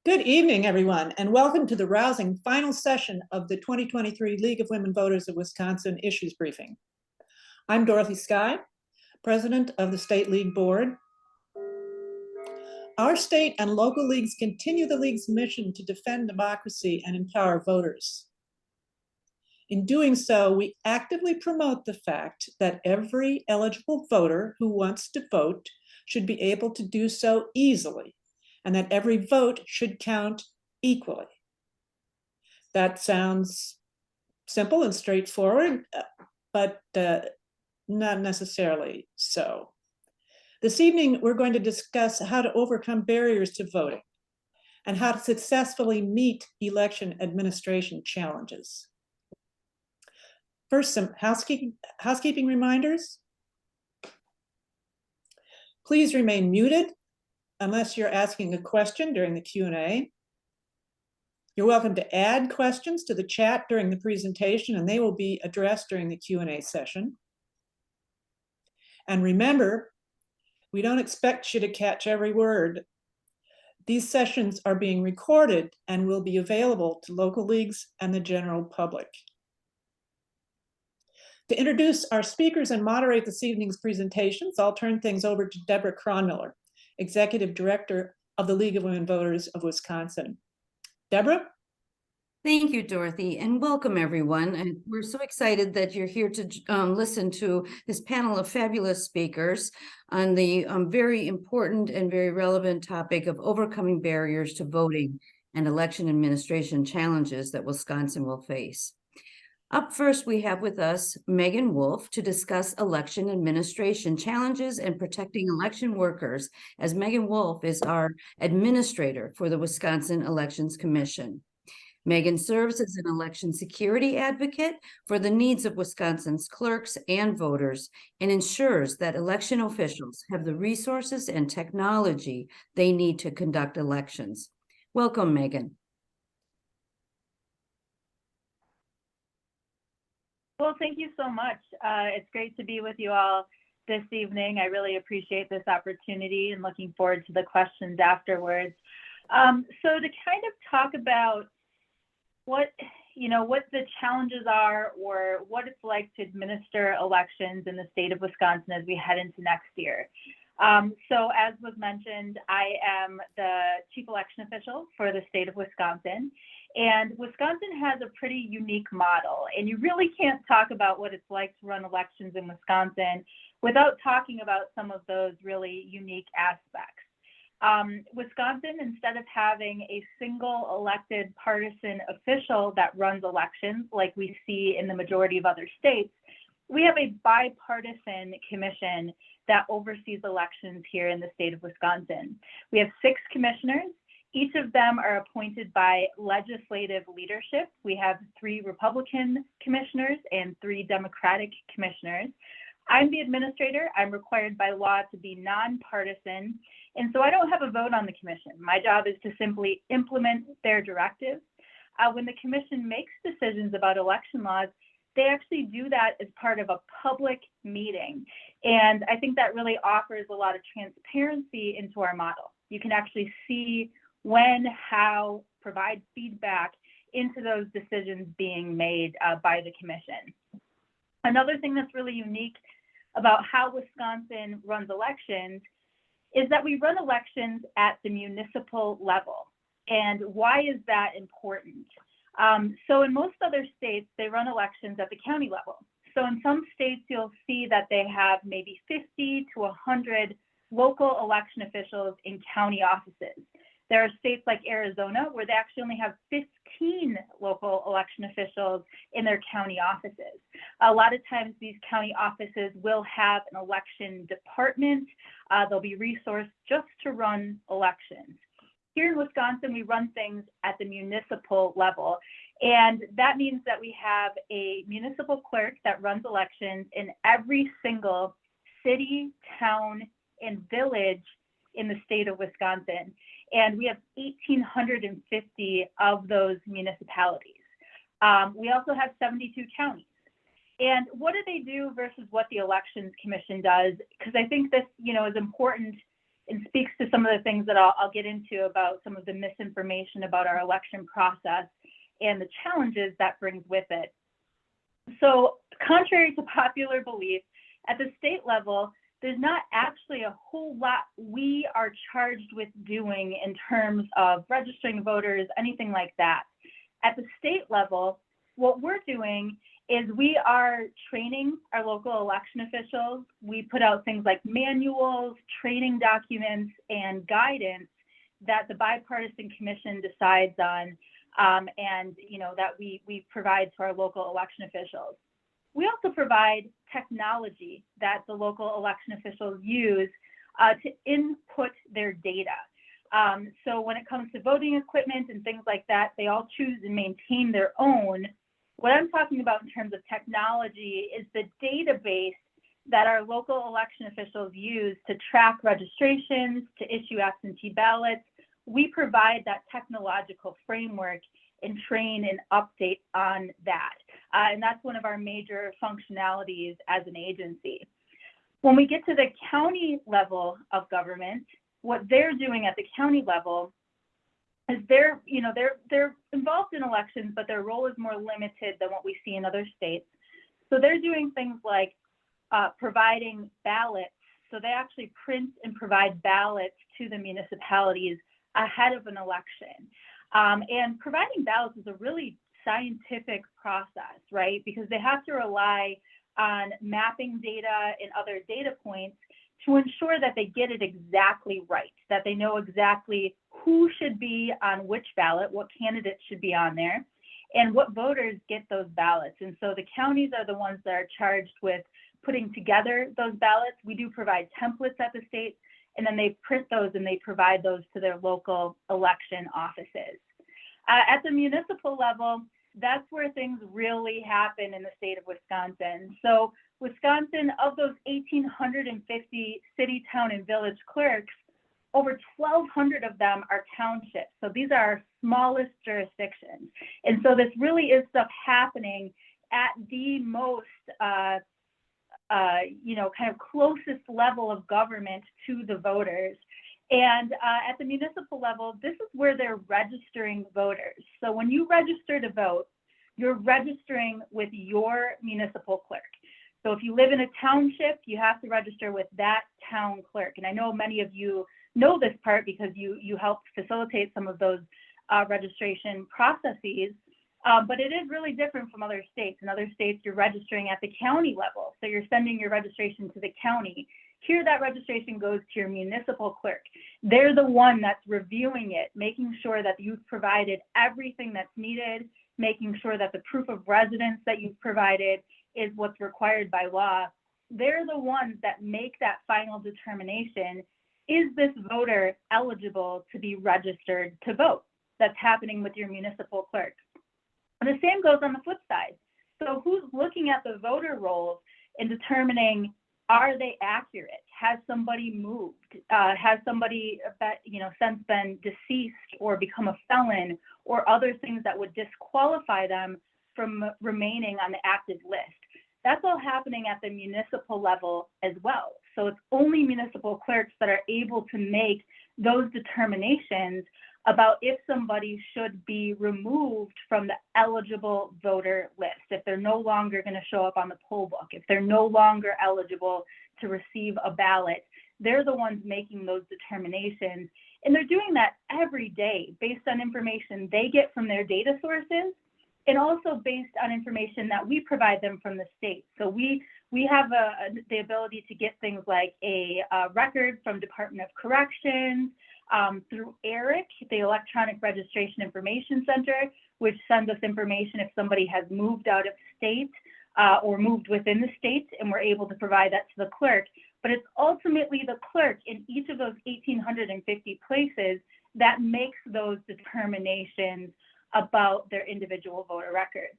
Good evening, everyone, and welcome to the rousing final session of the 2023 League of Women Voters of Wisconsin Issues Briefing. I'm Dorothy Sky, President of the State League Board. Our state and local leagues continue the League's mission to defend democracy and empower voters. In doing so, we actively promote the fact that every eligible voter who wants to vote should be able to do so easily, and that every vote should count equally. That sounds simple and straightforward, but not necessarily so. This evening, we're going to discuss how to overcome barriers to voting and how to successfully meet election administration challenges. First, some housekeeping reminders. Please remain muted unless you're asking a question during the Q&A. You're welcome to add questions to the chat during the presentation, and they will be addressed during the Q&A session. And remember, we don't expect you to catch every word. These sessions are being recorded and will be available to local leagues and the general public. To introduce our speakers and moderate this evening's presentations, I'll turn things over to Deborah Kronmiller, Executive Director of the League of Women Voters of Wisconsin. Deborah? Thank you, Dorothy, and welcome everyone. And we're so excited that you're here to listen to this panel of fabulous speakers on the very important and very relevant topic of overcoming barriers to voting and election administration challenges that Wisconsin will face. Up first, we have with us Megan Wolf to discuss election administration challenges and protecting election workers, as Megan Wolf is our administrator for the Wisconsin Elections Commission. Megan serves as an election security advocate for the needs of Wisconsin's clerks and voters and ensures that election officials have the resources and technology they need to conduct elections. Welcome, Megan. Well, thank you so much. It's great to be with you all this evening. I really appreciate this opportunity and looking forward to the questions afterwards. So to kind of talk about what the challenges are or what it's like to administer elections in the state of Wisconsin as we head into next year. So as was mentioned, I am the chief election official for the state of Wisconsin. And Wisconsin has a pretty unique model, and you really can't talk about what it's like to run elections in Wisconsin without talking about some of those really unique aspects. Wisconsin, instead of having a single elected partisan official that runs elections like we see in the majority of other states, we have a bipartisan commission that oversees elections here in the state of Wisconsin. We have 6 commissioners. Each of them are appointed by legislative leadership. We have 3 Republican commissioners and 3 Democratic commissioners. I'm the administrator. I'm required by law to be nonpartisan, and so I don't have a vote on the commission. My job is to simply implement their directives. When the commission makes decisions about election laws, they actually do that as part of a public meeting. And I think that really offers a lot of transparency into our model. You can actually see when, how, provide feedback into those decisions being made by the commission. Another thing that's really unique about how Wisconsin runs elections is that we run elections at the municipal level. And why is that important? So in most other states, they run elections at the county level. So in some states, you'll see that they have maybe 50 to 100 local election officials in county offices. There are states like Arizona where they actually only have 15 local election officials in their county offices. A lot of times these county offices will have an election department. They'll be resourced just to run elections. Here in Wisconsin, we run things at the municipal level. And that means that we have a municipal clerk that runs elections in every single city, town, and village in the state of Wisconsin. And we have 1,850 of those municipalities. We also have 72 counties. And what do they do versus what the Elections Commission does? Because I think this, is important and speaks to some of the things that I'll get into about some of the misinformation about our election process and the challenges that brings with it. So contrary to popular belief, at the state level, there's not actually a whole lot we are charged with doing in terms of registering voters, anything like that. At the state level, what we're doing is we are training our local election officials. We put out things like manuals, training documents, and guidance that the bipartisan commission decides on, and that we provide to our local election officials. We also provide technology that the local election officials use to input their data. So when it comes to voting equipment and things like that, they all choose and maintain their own. What I'm talking about in terms of technology is the database that our local election officials use to track registrations, to issue absentee ballots. We provide that technological framework and train and update on that. And that's one of our major functionalities as an agency. When we get to the county level of government, what they're doing at the county level is they're involved in elections, but their role is more limited than what we see in other states. So they're doing things like providing ballots. So they actually print and provide ballots to the municipalities ahead of an election. And providing ballots is a really scientific process, right? Because they have to rely on mapping data and other data points to ensure that they get it exactly right, that they know exactly who should be on which ballot, what candidates should be on there, and what voters get those ballots. And so the counties are the ones that are charged with putting together those ballots. We do provide templates at the state, and then they print those and they provide those to their local election offices. At the municipal level, that's where things really happen in the state of Wisconsin. So Wisconsin, of those 1,850 city, town, and village clerks, over 1,200 of them are townships. So these are our smallest jurisdictions. And so this really is stuff happening at the most, kind of closest level of government to the voters. And at the municipal level, this is where they're registering voters. So when you register to vote, you're registering with your municipal clerk. So if you live in a township, you have to register with that town clerk. And I know many of you know this part because you helped facilitate some of those registration processes. But it is really different from other states. In other states, you're registering at the county level. So you're sending your registration to the county. Here, that registration goes to your municipal clerk. They're the one that's reviewing it, making sure that you've provided everything that's needed, making sure that the proof of residence that you've provided is what's required by law. They're the ones that make that final determination. Is this voter eligible to be registered to vote? That's happening with your municipal clerk. And the same goes on the flip side. So who's looking at the voter rolls and determining, are they accurate? Has somebody moved? Has somebody since been deceased or become a felon or other things that would disqualify them from remaining on the active list? That's all happening at the municipal level as well. So it's only municipal clerks that are able to make those determinations about if somebody should be removed from the eligible voter list, if they're no longer going to show up on the poll book, if they're no longer eligible to receive a ballot. They're the ones making those determinations. And they're doing that every day based on information they get from their data sources and also based on information that we provide them from the state. So we have the ability to get things like a record from Department of Corrections, through ERIC, the Electronic Registration Information Center, which sends us information if somebody has moved out of state or moved within the state, and we're able to provide that to the clerk. But it's ultimately the clerk in each of those 1,850 places that makes those determinations about their individual voter records.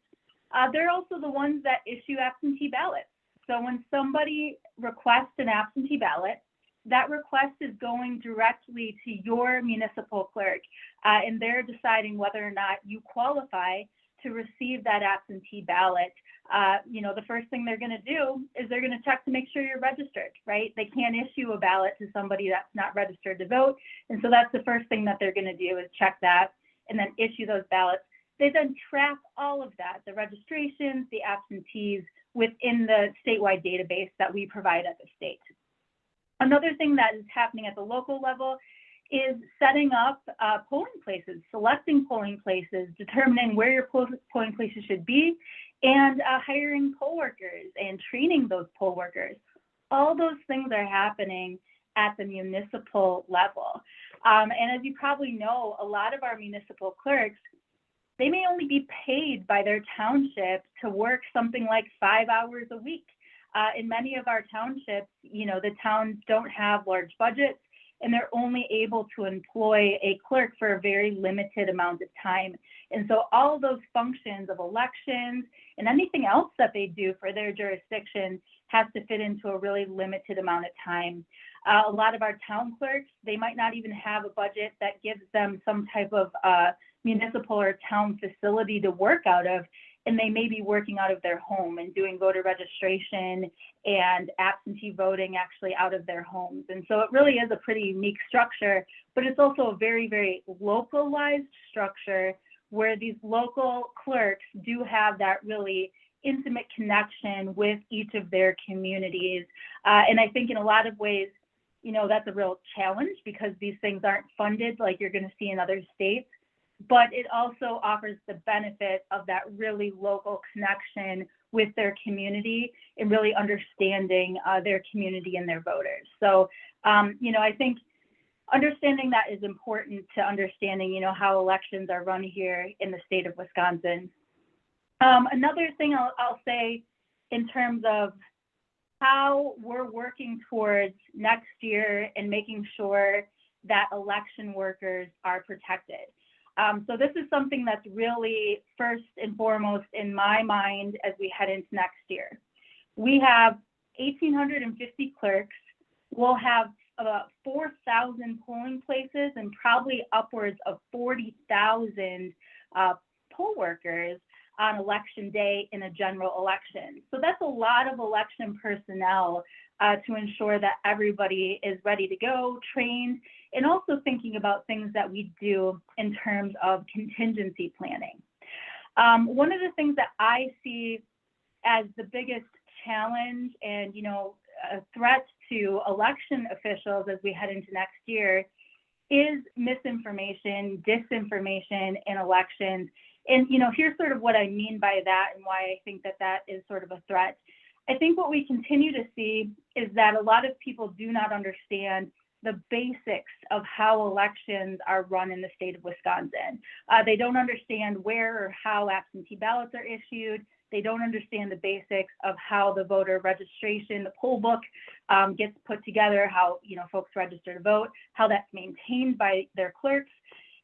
They're also the ones that issue absentee ballots. So when somebody requests an absentee ballot, that request is going directly to your municipal clerk, and they're deciding whether or not you qualify to receive that absentee ballot the first thing they're going to do is they're going to check to make sure you're registered, right? They can't issue a ballot to somebody that's not registered to vote. And so that's the first thing that they're going to do is check that and then issue those ballots. They then track all of that, the registrations, the absentees within the statewide database that we provide at the state. Another thing that is happening at the local level is setting up polling places, selecting polling places, determining where your polling places should be, and hiring poll workers and training those poll workers. All those things are happening at the municipal level. And as you probably know, a lot of our municipal clerks, they may only be paid by their township to work something like 5 hours a week. In many of our townships, the towns don't have large budgets, and they're only able to employ a clerk for a very limited amount of time. And so all of those functions of elections and anything else that they do for their jurisdiction has to fit into a really limited amount of time. A lot of our town clerks, they might not even have a budget that gives them some type of municipal or town facility to work out of, and they may be working out of their home and doing voter registration and absentee voting actually out of their homes. And so it really is a pretty unique structure, but it's also a very, very localized structure where these local clerks do have that really intimate connection with each of their communities. And I think in a lot of ways, that's a real challenge because these things aren't funded like you're going to see in other states. But it also offers the benefit of that really local connection with their community and really understanding their community and their voters. So, I think understanding that is important to understanding, how elections are run here in the state of Wisconsin. Another thing I'll say in terms of how we're working towards next year and making sure that election workers are protected. So this is something that's really first and foremost in my mind as we head into next year. We have 1,850 clerks. We'll have about 4,000 polling places and probably upwards of 40,000 poll workers on election day in a general election. So that's a lot of election personnel to ensure that everybody is ready to go, trained, and also thinking about things that we do in terms of contingency planning. One of the things that I see as the biggest challenge and, a threat to election officials as we head into next year is misinformation, disinformation in elections. And, here's sort of what I mean by that and why I think that that is sort of a threat. I think what we continue to see is that a lot of people do not understand the basics of how elections are run in the state of Wisconsin. They don't understand where or how absentee ballots are issued. They don't understand the basics of how the voter registration, the poll book gets put together, how folks register to vote, how that's maintained by their clerks.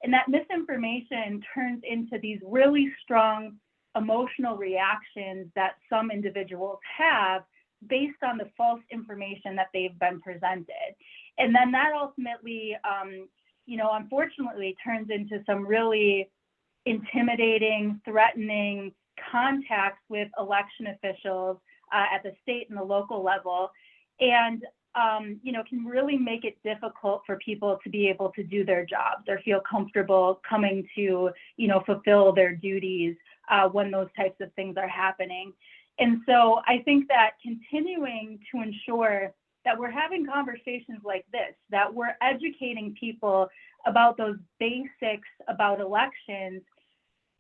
And that misinformation turns into these really strong emotional reactions that some individuals have based on the false information that they've been presented. And then that ultimately, unfortunately turns into some really intimidating, threatening contacts with election officials at the state and the local level. And, can really make it difficult for people to be able to do their jobs or feel comfortable coming to, fulfill their duties when those types of things are happening. And so I think that continuing to ensure that we're having conversations like this, that we're educating people about those basics about elections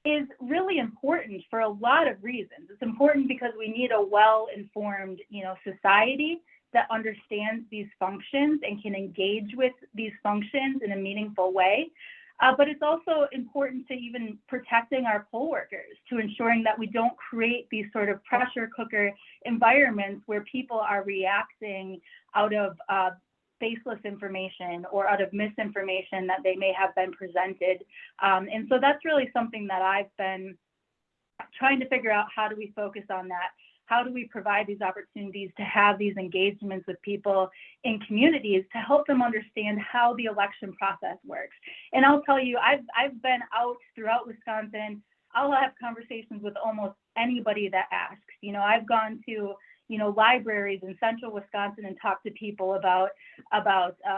is really important for a lot of reasons. It's important because we need a well-informed, society that understands these functions and can engage with these functions in a meaningful way. But it's also important to even protecting our poll workers, to ensuring that we don't create these sort of pressure cooker environments where people are reacting out of baseless information or out of misinformation that they may have been presented. And so that's really something that I've been trying to figure out. How do we focus on that? How do we provide these opportunities to have these engagements with people in communities to help them understand how the election process works? And I'll tell you, I've been out throughout Wisconsin I'll have conversations with almost anybody that asks. I've gone to, libraries in central Wisconsin and talked to people about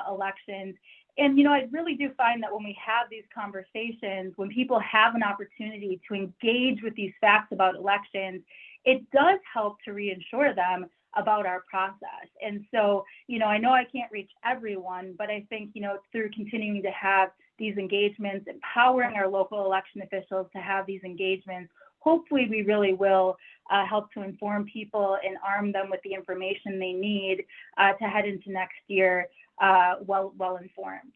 elections. And, I really do find that when we have these conversations, when people have an opportunity to engage with these facts about elections, it does help to reassure them about our process. And so, I know I can't reach everyone, but I think, through continuing to have these engagements, empowering our local election officials to have these engagements, hopefully we really will help to inform people and arm them with the information they need to head into next year well informed.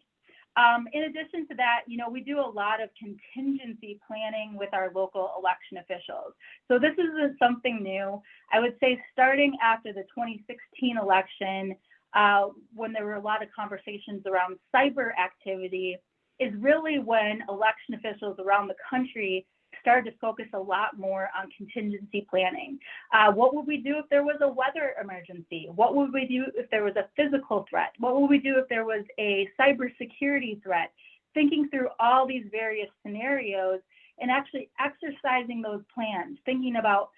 In addition to that, we do a lot of contingency planning with our local election officials. So this isn't something new. I would say starting after the 2016 election, when there were a lot of conversations around cyber activity, is really when election officials around the country started to focus a lot more on contingency planning. What would we do if there was a weather emergency? What would we do if there was a physical threat? What would we do if there was a cybersecurity threat? Thinking through all these various scenarios and actually exercising those plans, thinking about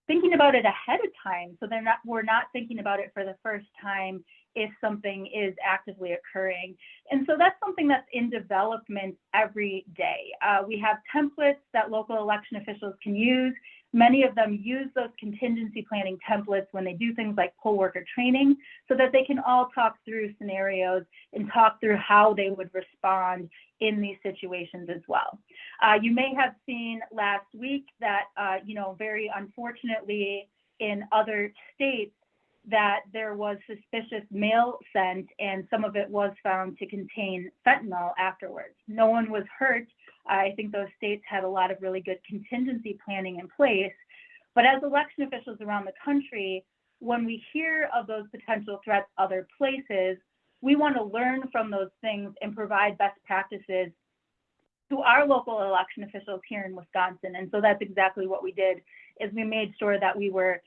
it ahead of time, so we're not thinking about it for the first time if something is actively occurring. And so that's something that's in development every day. We have templates that local election officials can use. Many of them use those contingency planning templates when they do things like poll worker training, so that they can all talk through scenarios and talk through how they would respond in these situations as well. You may have seen last week that, very unfortunately in other states, that there was suspicious mail sent and some of it was found to contain fentanyl afterwards. No one was hurt. I think those states had a lot of really good contingency planning in place. But as election officials around the country, when we hear of those potential threats other places, we want to learn from those things and provide best practices to our local election officials here in Wisconsin. And so that's exactly what we did, is we made sure that we were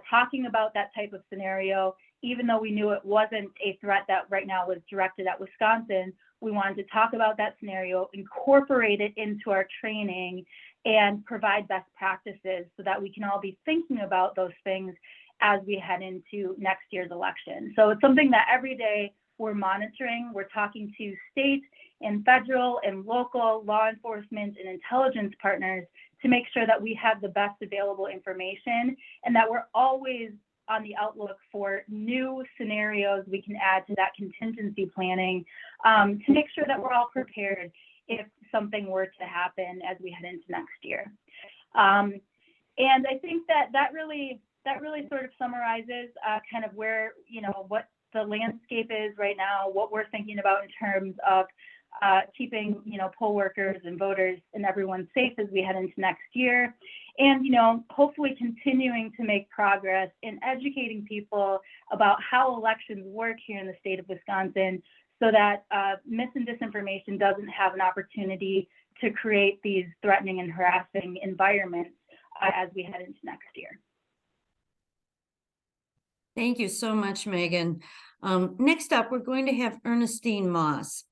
talking about that type of scenario, even though we knew it wasn't a threat that right now was directed at Wisconsin. We wanted to talk about that scenario, incorporate it into our training, and provide best practices so that we can all be thinking about those things as we head into next year's election. So it's something that every day we're monitoring. We're talking to state and federal and local law enforcement and intelligence partners to make sure that we have the best available information and that we're always on the outlook for new scenarios we can add to that contingency planning to make sure that we're all prepared if something were to happen as we head into next year. And I think that really sort of summarizes kind of where, what the landscape is right now, what we're thinking about in terms of keeping, poll workers and voters and everyone safe as we head into next year. And, hopefully continuing to make progress in educating people about how elections work here in the state of Wisconsin so that mis and disinformation doesn't have an opportunity to create these threatening and harassing environments as we head into next year. Thank you so much, Megan. Next up, we're going to have Ernestine Moss.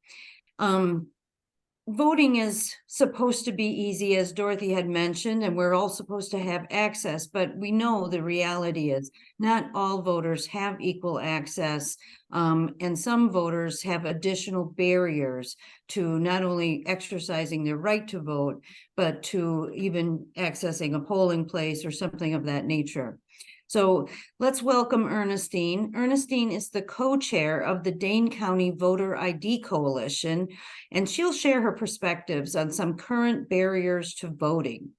Voting is supposed to be easy, as Dorothy had mentioned, and we're all supposed to have access, but we know the reality is not all voters have equal access, and some voters have additional barriers to not only exercising their right to vote, but to even accessing a polling place or something of that nature. So let's welcome Ernestine. Ernestine is the co-chair of the Dane County Voter ID Coalition, and she'll share her perspectives on some current barriers to voting.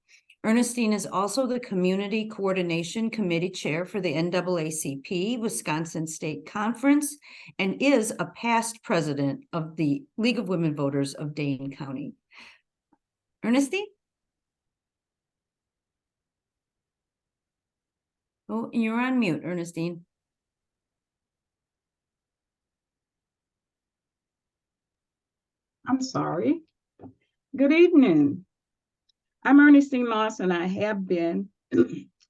Ernestine is also the Community Coordination Committee Chair for the NAACP Wisconsin State Conference and is a past president of the League of Women Voters of Dane County. Ernestine? Oh, you're on mute, Ernestine. I'm sorry. Good evening. I'm Ernestine Moss, and I have been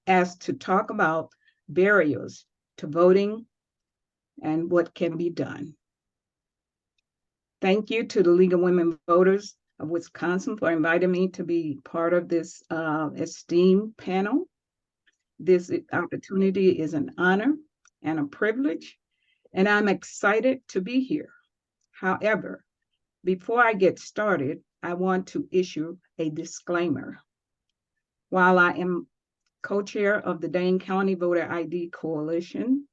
asked to talk about barriers to voting and what can be done. Thank you to the League of Women Voters of Wisconsin for inviting me to be part of this esteemed panel. This opportunity is an honor and a privilege, and I'm excited to be here. However, before I get started, I want to issue a disclaimer. While I am co-chair of the Dane County Voter ID Coalition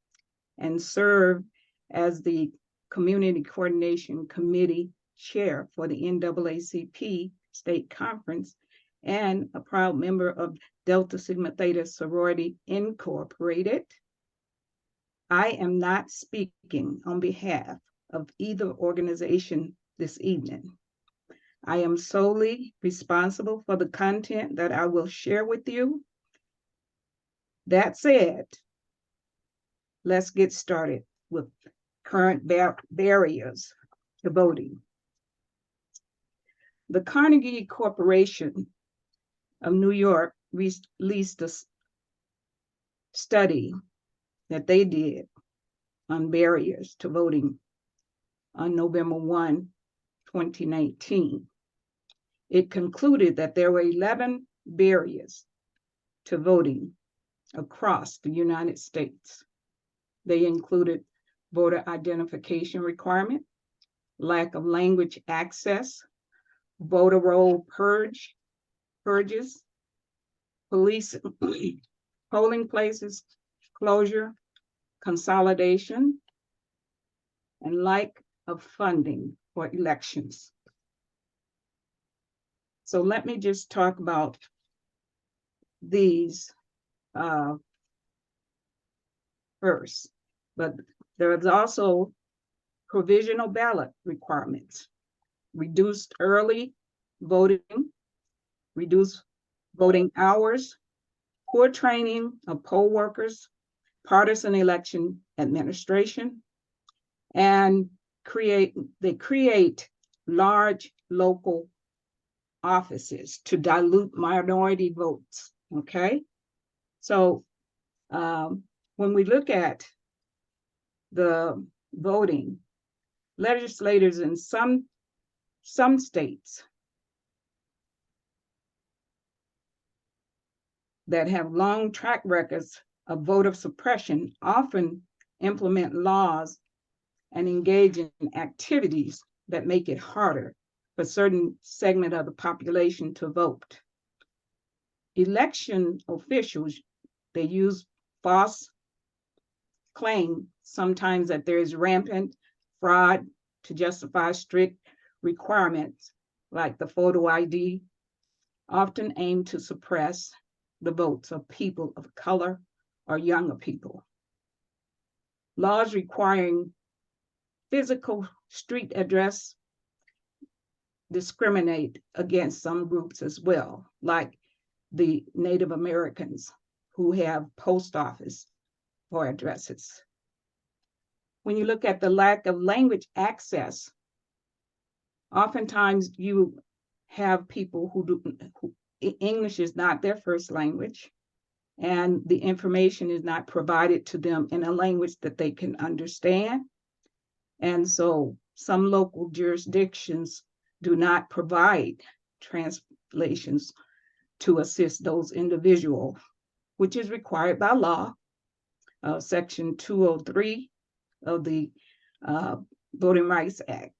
and serve as the Community Coordination Committee Chair for the NAACP State Conference and a proud member of Delta Sigma Theta Sorority Incorporated, I am not speaking on behalf of either organization this evening. I am solely responsible for the content that I will share with you. That said, let's get started with current barriers to voting. The Carnegie Corporation of New York released a study that they did on barriers to voting on November 1, 2019. It concluded that there were 11 barriers to voting across the United States. They included voter identification requirement, lack of language access, voter roll purges, police polling places closure, consolidation, and lack of funding for elections. So let me just talk about these first. But there is also provisional ballot requirements, reduced early voting, reduced voting hours, poor training of poll workers, partisan election administration, and they create large local offices to dilute minority votes, okay? So when we look at the voting, legislators in some states that have long track records of voter suppression often implement laws and engage in activities that make it harder for certain segment of the population to vote. Election officials, they use false claim sometimes that there is rampant fraud to justify strict requirements like the photo ID, often aim to suppress the votes of people of color or younger people. Laws requiring physical street address discriminate against some groups as well, like the Native Americans who have post office for addresses. When you look at the lack of language access, oftentimes you have people who English is not their first language, and the information is not provided to them in a language that they can understand. And so some local jurisdictions do not provide translations to assist those individuals, which is required by law, Section 203 of the Voting Rights Act.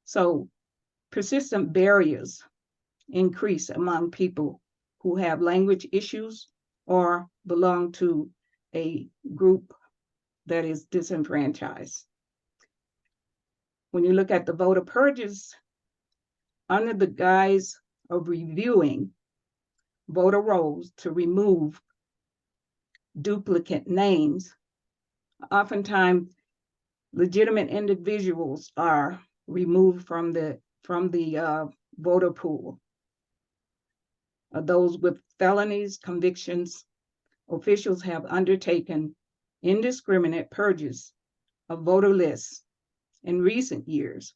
So persistent barriers increase among people who have language issues or belong to a group that is disenfranchised. When you look at the voter purges, under the guise of reviewing voter rolls to remove duplicate names, oftentimes legitimate individuals are removed from the voter pool. Those with felonies, convictions, officials have undertaken indiscriminate purges of voter lists in recent years,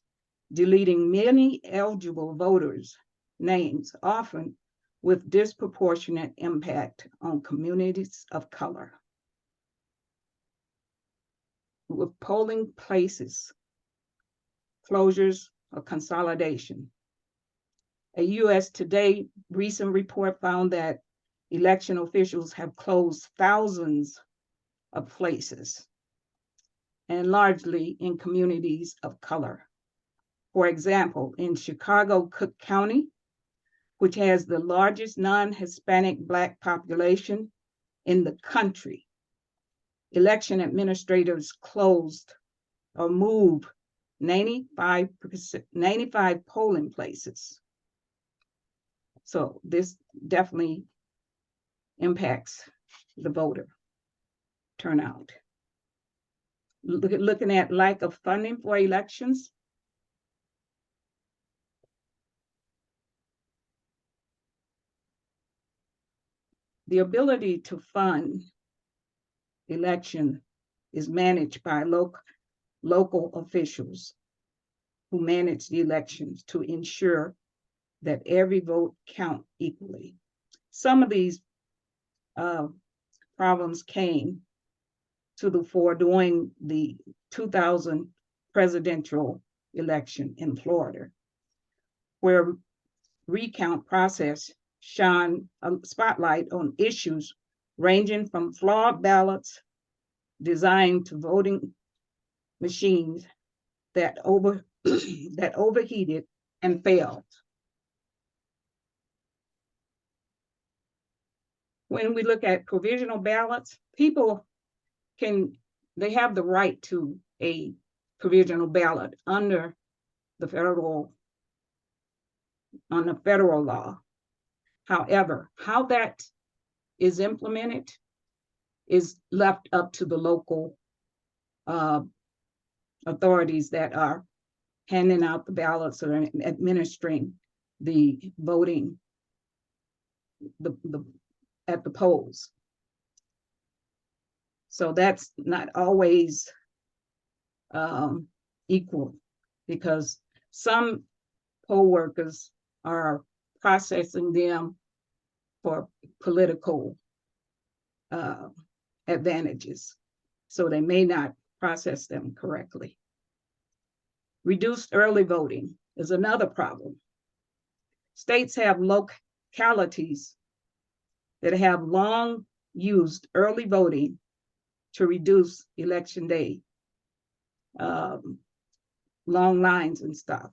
deleting many eligible voters' names, often with disproportionate impact on communities of color. With polling places closures, or consolidation. A US Today recent report found that election officials have closed thousands of places, and largely in communities of color. For example, in Chicago, Cook County, which has the largest non-Hispanic Black population in the country, election administrators closed or moved 95 polling places. So this definitely impacts the voter turnout. Looking at lack of funding for elections. The ability to fund election is managed by local officials who manage the elections to ensure that every vote count equally. Some of these problems came to the fore during the 2000 presidential election in Florida, where recount process shone a spotlight on issues ranging from flawed ballots designed to voting machines that overheated and failed. When we look at provisional ballots, people they have the right to a provisional ballot under the federal law. However, how that is implemented is left up to the local authorities that are handing out the ballots or administering the voting at the polls. So that's not always equal, because some poll workers are processing them for political advantages, so they may not process them correctly. Reduced early voting is another problem. States have localities that have long used early voting to reduce election day, long lines and stuff.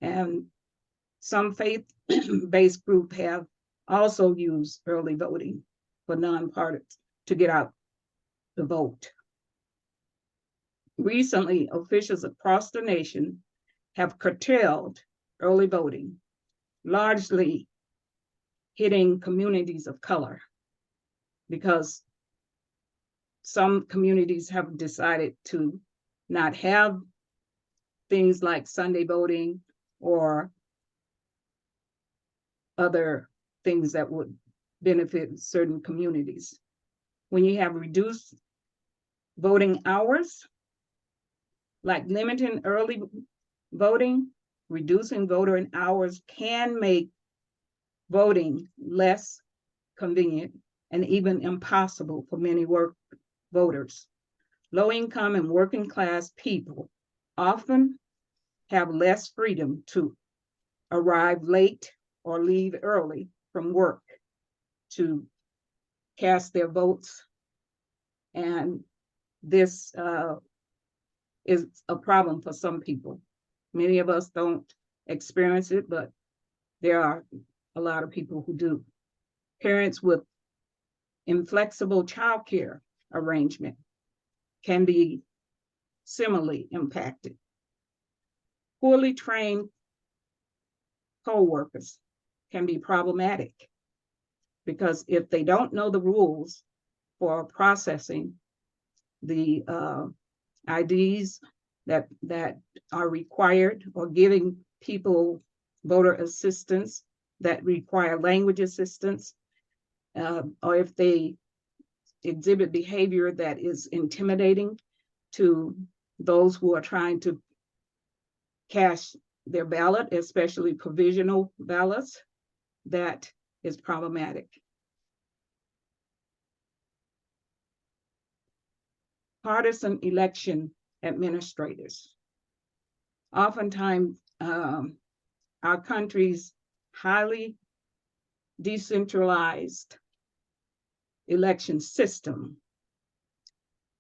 And some faith-based groups have also used early voting for non-partisan to get out the vote. Recently, officials across the nation have curtailed early voting, largely hitting communities of color, because some communities have decided to not have things like Sunday voting or other things that would benefit certain communities. When you have reduced voting hours, like limiting early voting, reducing voter hours can make voting less convenient and even impossible for many voters. Low-income and working class people often have less freedom to arrive late or leave early from work to cast their votes. And this is a problem for some people. Many of us don't experience it, but there are a lot of people who do. Parents with inflexible childcare arrangement can be similarly impacted. Poorly trained poll workers can be problematic, because if they don't know the rules for processing the IDs that are required, or giving people voter assistance that require language assistance, or if they exhibit behavior that is intimidating to those who are trying to cast their ballot, especially provisional ballots, that is problematic. Partisan election administrators. oftentimes our country's highly decentralized election system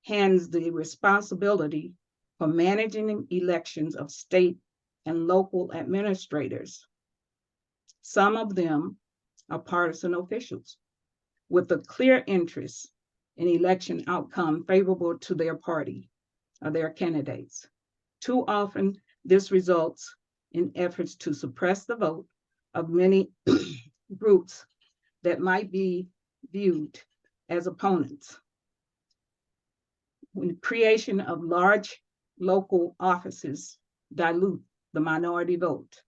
hands the responsibility for managing elections of state and local administrators. Some of them are partisan officials with a clear interest in election outcome favorable to their party or their candidates. Too often, this results in efforts to suppress the vote of many groups that might be viewed as opponents. When creation of large local offices dilute the minority vote.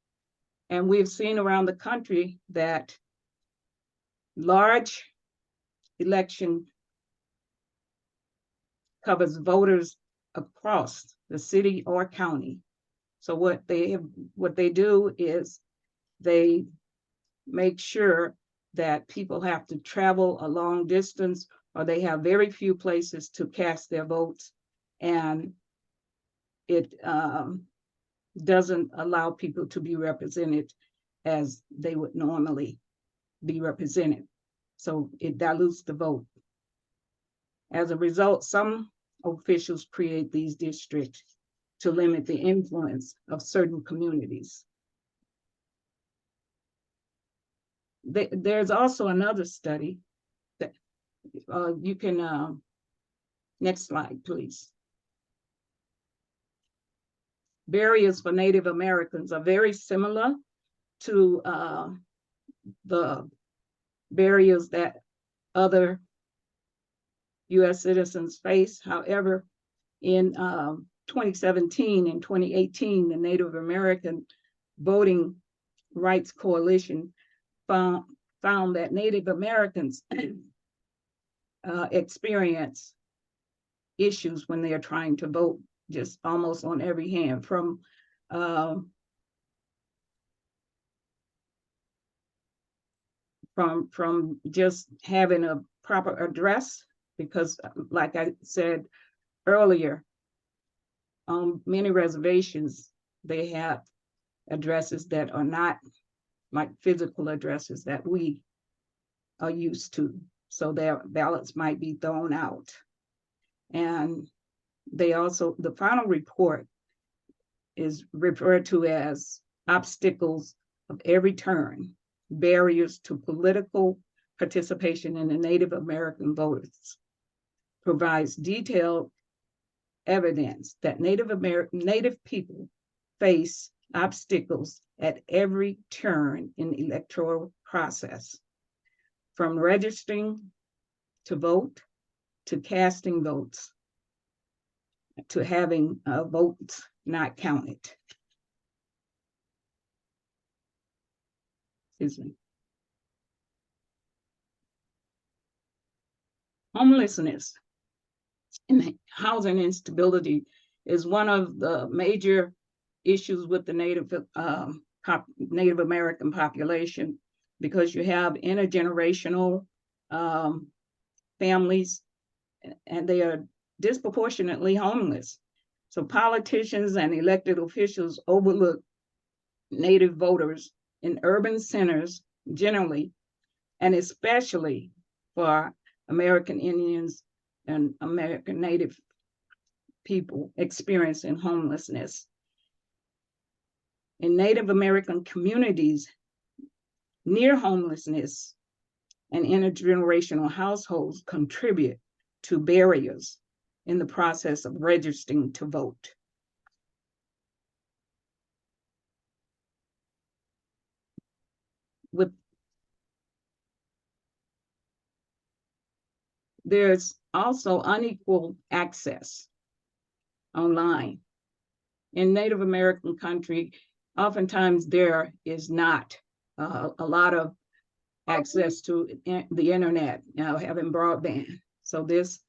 And we've seen around the country that large election covers voters across the city or county. So what they do is they make sure that people have to travel a long distance, or they have very few places to cast their votes, and it doesn't allow people to be represented as they would normally be represented. So it dilutes the vote. As a result, some officials create these districts to limit the influence of certain communities. There's also another study that you can, next slide, please. Barriers for Native Americans are very similar to the barriers that other US citizens face. However, in 2017 and 2018, the Native American Voting Rights Coalition found that Native Americans experience issues when they are trying to vote, just almost on every hand, from just having a proper address, because like I said earlier, on many reservations, they have addresses that are not like physical addresses that we are used to. So their ballots might be thrown out. And they also, the final report is referred to as obstacles of every turn, barriers to political participation in the Native American voters, provides detailed evidence that Native people face obstacles at every turn in the electoral process, from registering to vote, to casting votes, to having votes not counted. Excuse me. Homelessness and housing instability is one of the major issues with the Native American population, because you have intergenerational families, and they are disproportionately homeless. So politicians and elected officials overlook Native voters in urban centers generally, and especially for American Indians and American Native people experiencing homelessness. In Native American communities, near homelessness and intergenerational households contribute to barriers in the process of registering to vote. There's also unequal access online. In Native American country, oftentimes there is not a lot of access to the internet, having broadband. So this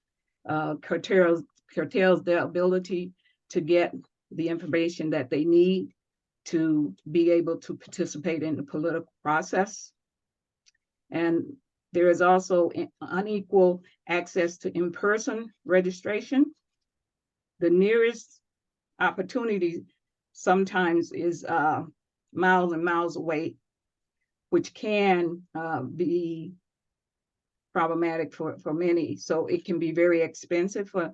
curtails their ability to get the information that they need to be able to participate in the political process. And there is also unequal access to in-person registration. The nearest opportunity sometimes is miles and miles away, which can be problematic for many. So it can be very expensive for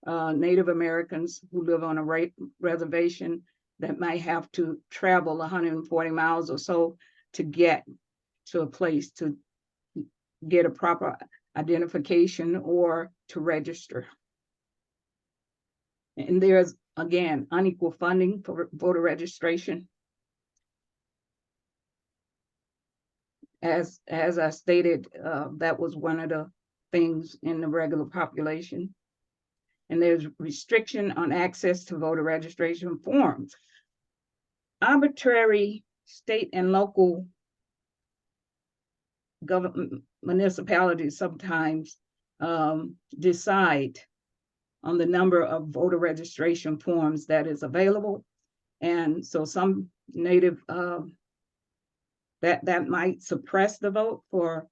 Native Americans who live on a reservation that might have to travel 140 miles or so to get to a place to get a proper identification or to register. And there's, again, unequal funding for voter registration. As I stated, that was one of the things in the regular population. And there's restriction on access to voter registration forms. Arbitrary state and local government municipalities sometimes decide on the number of voter registration forms that is available. And so some Native, that might suppress the vote for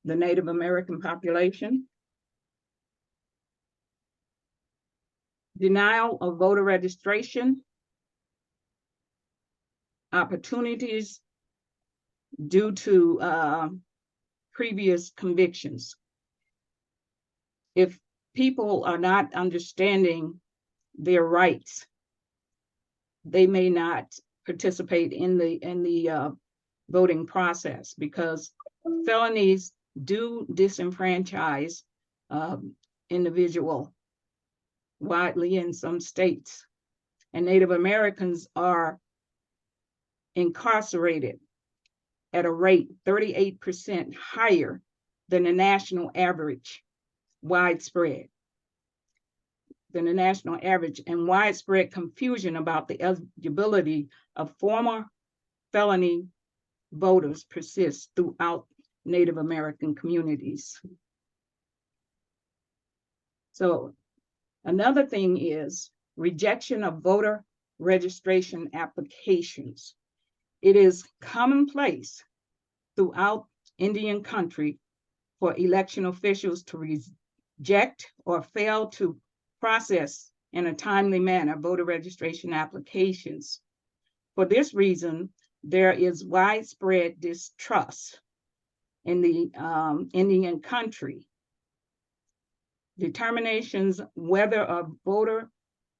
the Native American population. Denial of voter registration opportunities due to previous convictions. If people are not understanding their rights, they may not participate in the voting process, because felonies do disenfranchise individual widely in some states, and Native Americans are incarcerated at a rate 38% higher than the national average, widespread than the national average, and widespread confusion about the eligibility of former felony voters persists throughout Native American communities. So another thing is rejection of voter registration applications. It is commonplace throughout Indian country for election officials to reject or fail to process in a timely manner voter registration applications. For this reason, there is widespread distrust in the Indian country. Determinations whether a voter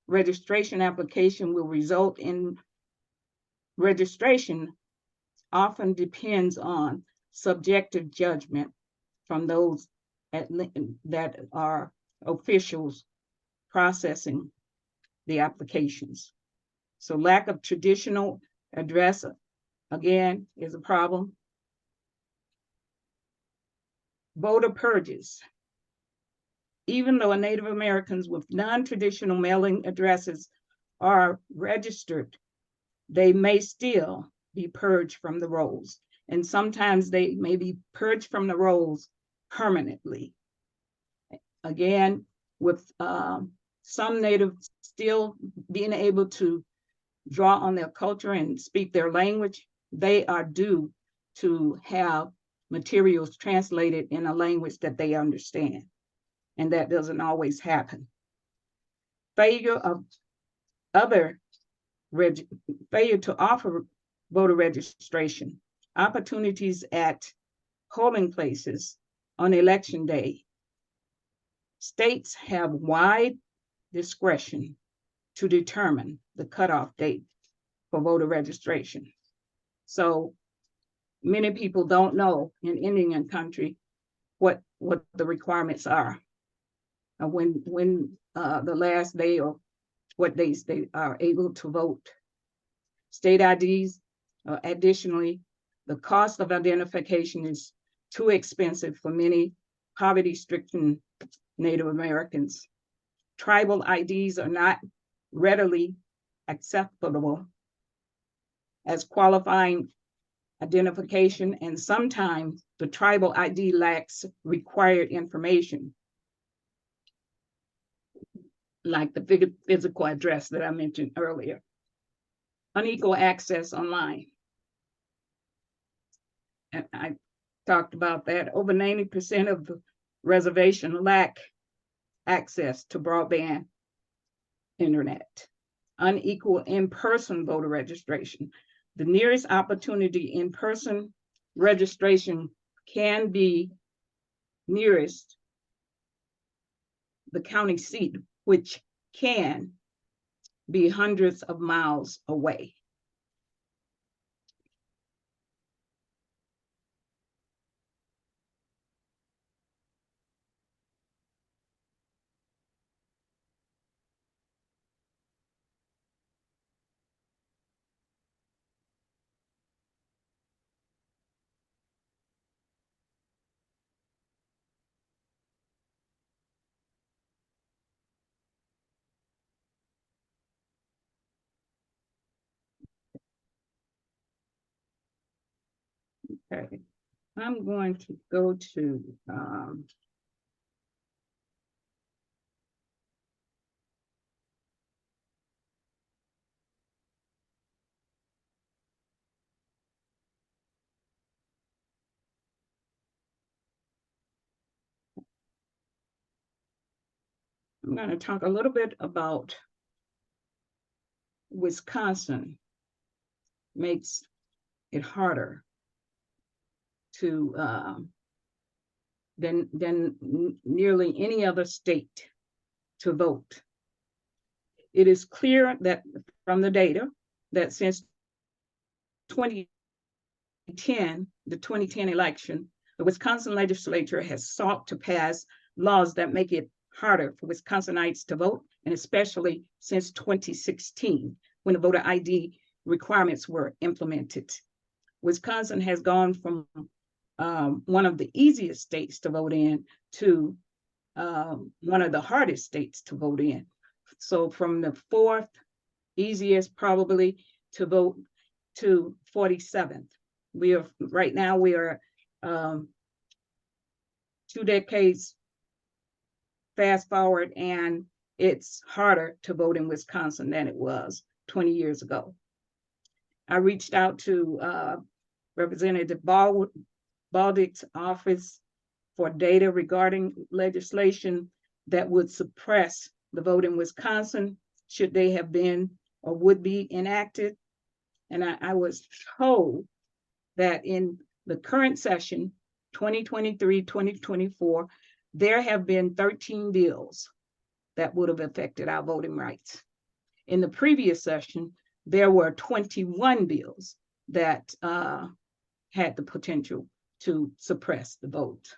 registration application will result in registration often depends on subjective judgment from those that are officials processing the applications. So lack of traditional address, again, is a problem. Voter purges. Even though Native Americans with non-traditional mailing addresses are registered, they may still be purged from the rolls. And sometimes they may be purged from the rolls permanently. Again, with some Natives still being able to draw on their culture and speak their language, they are due to have materials translated in a language that they understand. And that doesn't always happen. Failure to offer voter registration opportunities at polling places on election day. States have wide discretion to determine the cutoff date for voter registration. So many people don't know in Indian country what the requirements are, when the last day or what days they are able to vote. State IDs, additionally, the cost of identification is too expensive for many poverty-stricken Native Americans. Tribal IDs are not readily acceptable as qualifying identification, and sometimes the tribal ID lacks required information, like the physical address that I mentioned earlier. Unequal access online. And I talked about that. Over 90% of the reservation lack access to broadband internet. unequal in-person voter registration. The nearest opportunity in-person registration can be nearest the county seat, which can be hundreds of miles away. Okay, I'm going to go to I'm going to talk a little bit about Wisconsin makes it harder to than nearly any other state to vote. It is clear that from the data that since 2010, the 2010 election, the Wisconsin legislature has sought to pass laws that make it harder for Wisconsinites to vote, and especially since 2016, when the voter ID requirements were implemented. Wisconsin has gone from one of the easiest states to vote in to one of the hardest states to vote in. So from the fourth easiest probably to vote to 47th. We are right now, we are 2 decades fast forward, and it's harder to vote in Wisconsin than it was 20 years ago. I reached out to Representative Baldick's office for data regarding legislation that would suppress the vote in Wisconsin should they have been or would be enacted. And I was told that in the current session, 2023-2024, there have been 13 bills that would have affected our voting rights. In the previous session, there were 21 bills that had the potential to suppress the vote.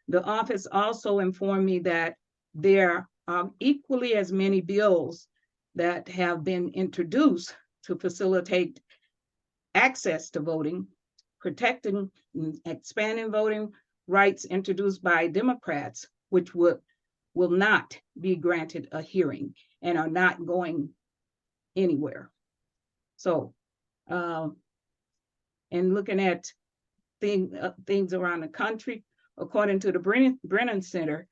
The office also informed me that there are equally as many bills that have been introduced to facilitate access to voting, protecting and expanding voting rights introduced by Democrats, which will not be granted a hearing and are not going anywhere. So, and looking at things around the country, according to the Brennan Center,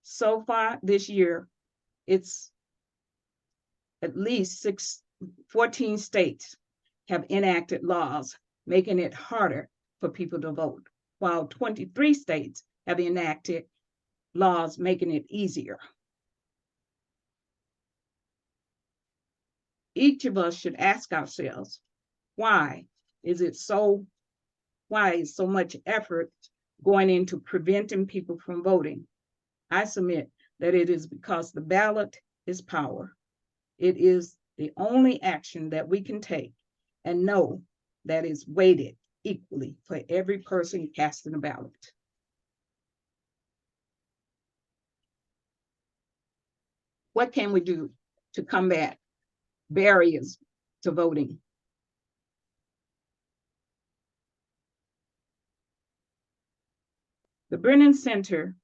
so far this year, it's at least 14 states have enacted laws making it harder for people to vote, while 23 states have enacted laws making it easier. Each of us should ask ourselves, why is so much effort going into preventing people from voting? I submit that it is because the ballot is power. It is the only action that we can take and know that is weighted equally for every person casting a ballot. What can we do to combat barriers to voting? The Brennan Center,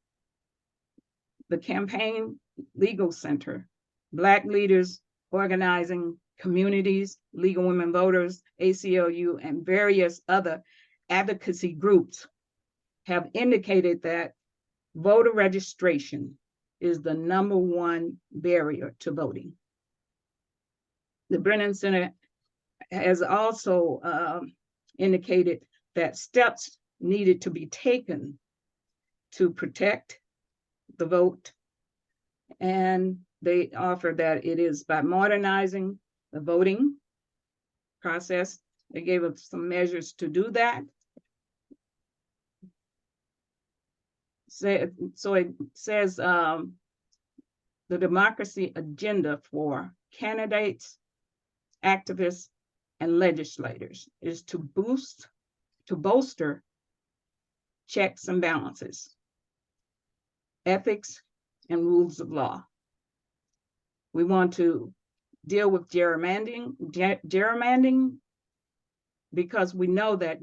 the Campaign Legal Center, Black Leaders Organizing Communities, Legal Women Voters, ACLU, and various other advocacy groups have indicated that voter registration is the #1 barrier to voting. The Brennan Center has also indicated that steps needed to be taken to protect the vote and they offer that it is by modernizing the voting process. They gave us some measures to do that. So it says the democracy agenda for candidates, activists, and legislators is to bolster checks and balances, ethics, and rules of law. We want to deal with gerrymandering, because we know that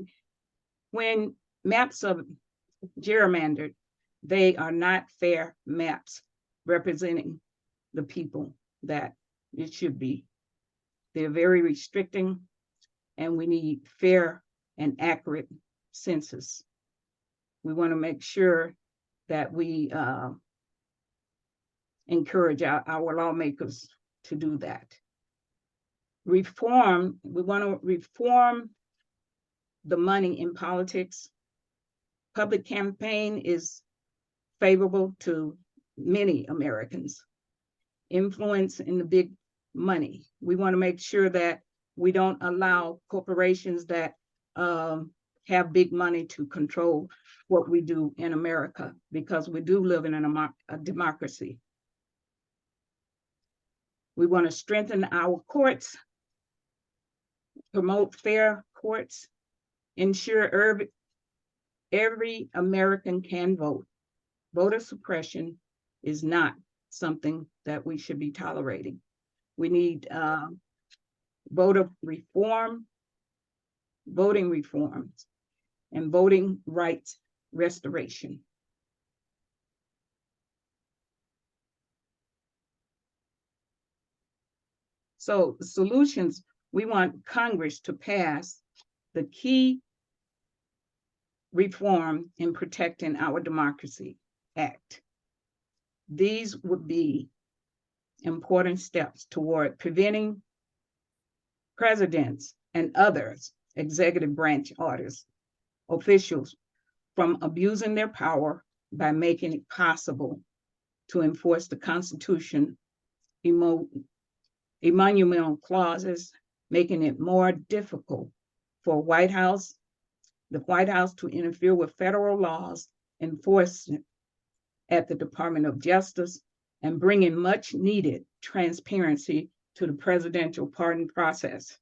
when maps are gerrymandered, they are not fair maps representing the people that it should be. They're very restricting, and we need fair and accurate census. We want to make sure that we encourage our lawmakers to do that. We want to reform the money in politics. Public campaign is favorable to many Americans. Influence in the big money. We want to make sure that we don't allow corporations that have big money to control what we do in America, because we do live in a democracy. We want to strengthen our courts, promote fair courts, ensure every American can vote. Voter suppression is not something that we should be tolerating. We need voter reform, voting reforms, and voting rights restoration. So solutions, we want Congress to pass the key reform in Protecting Our Democracy Act. These would be important steps toward preventing presidents and others, executive branch officials, from abusing their power by making it possible to enforce the Constitution, emolumental clauses, making it more difficult for the White House to interfere with federal laws enforcement at the Department of Justice, and bringing much needed transparency to the presidential pardon process.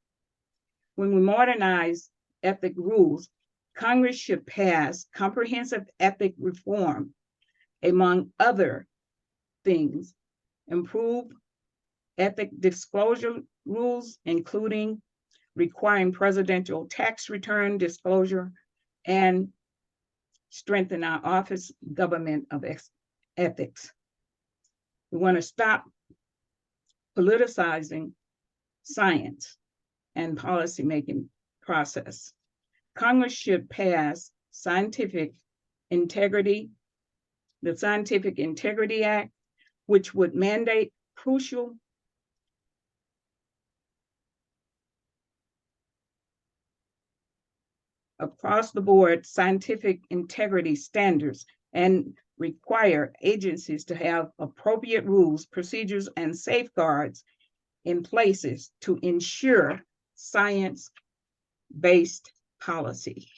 When we modernize ethic rules, Congress should pass comprehensive ethic reform, among other things, improve ethic disclosure rules, including requiring presidential tax return disclosure, and strengthen our Office Government of Ethics. We want to stop politicizing science and policymaking process. Congress should pass the Scientific Integrity Act, which would mandate crucial across the board scientific integrity standards and require agencies to have appropriate rules, procedures, and safeguards in places to ensure science-based policy.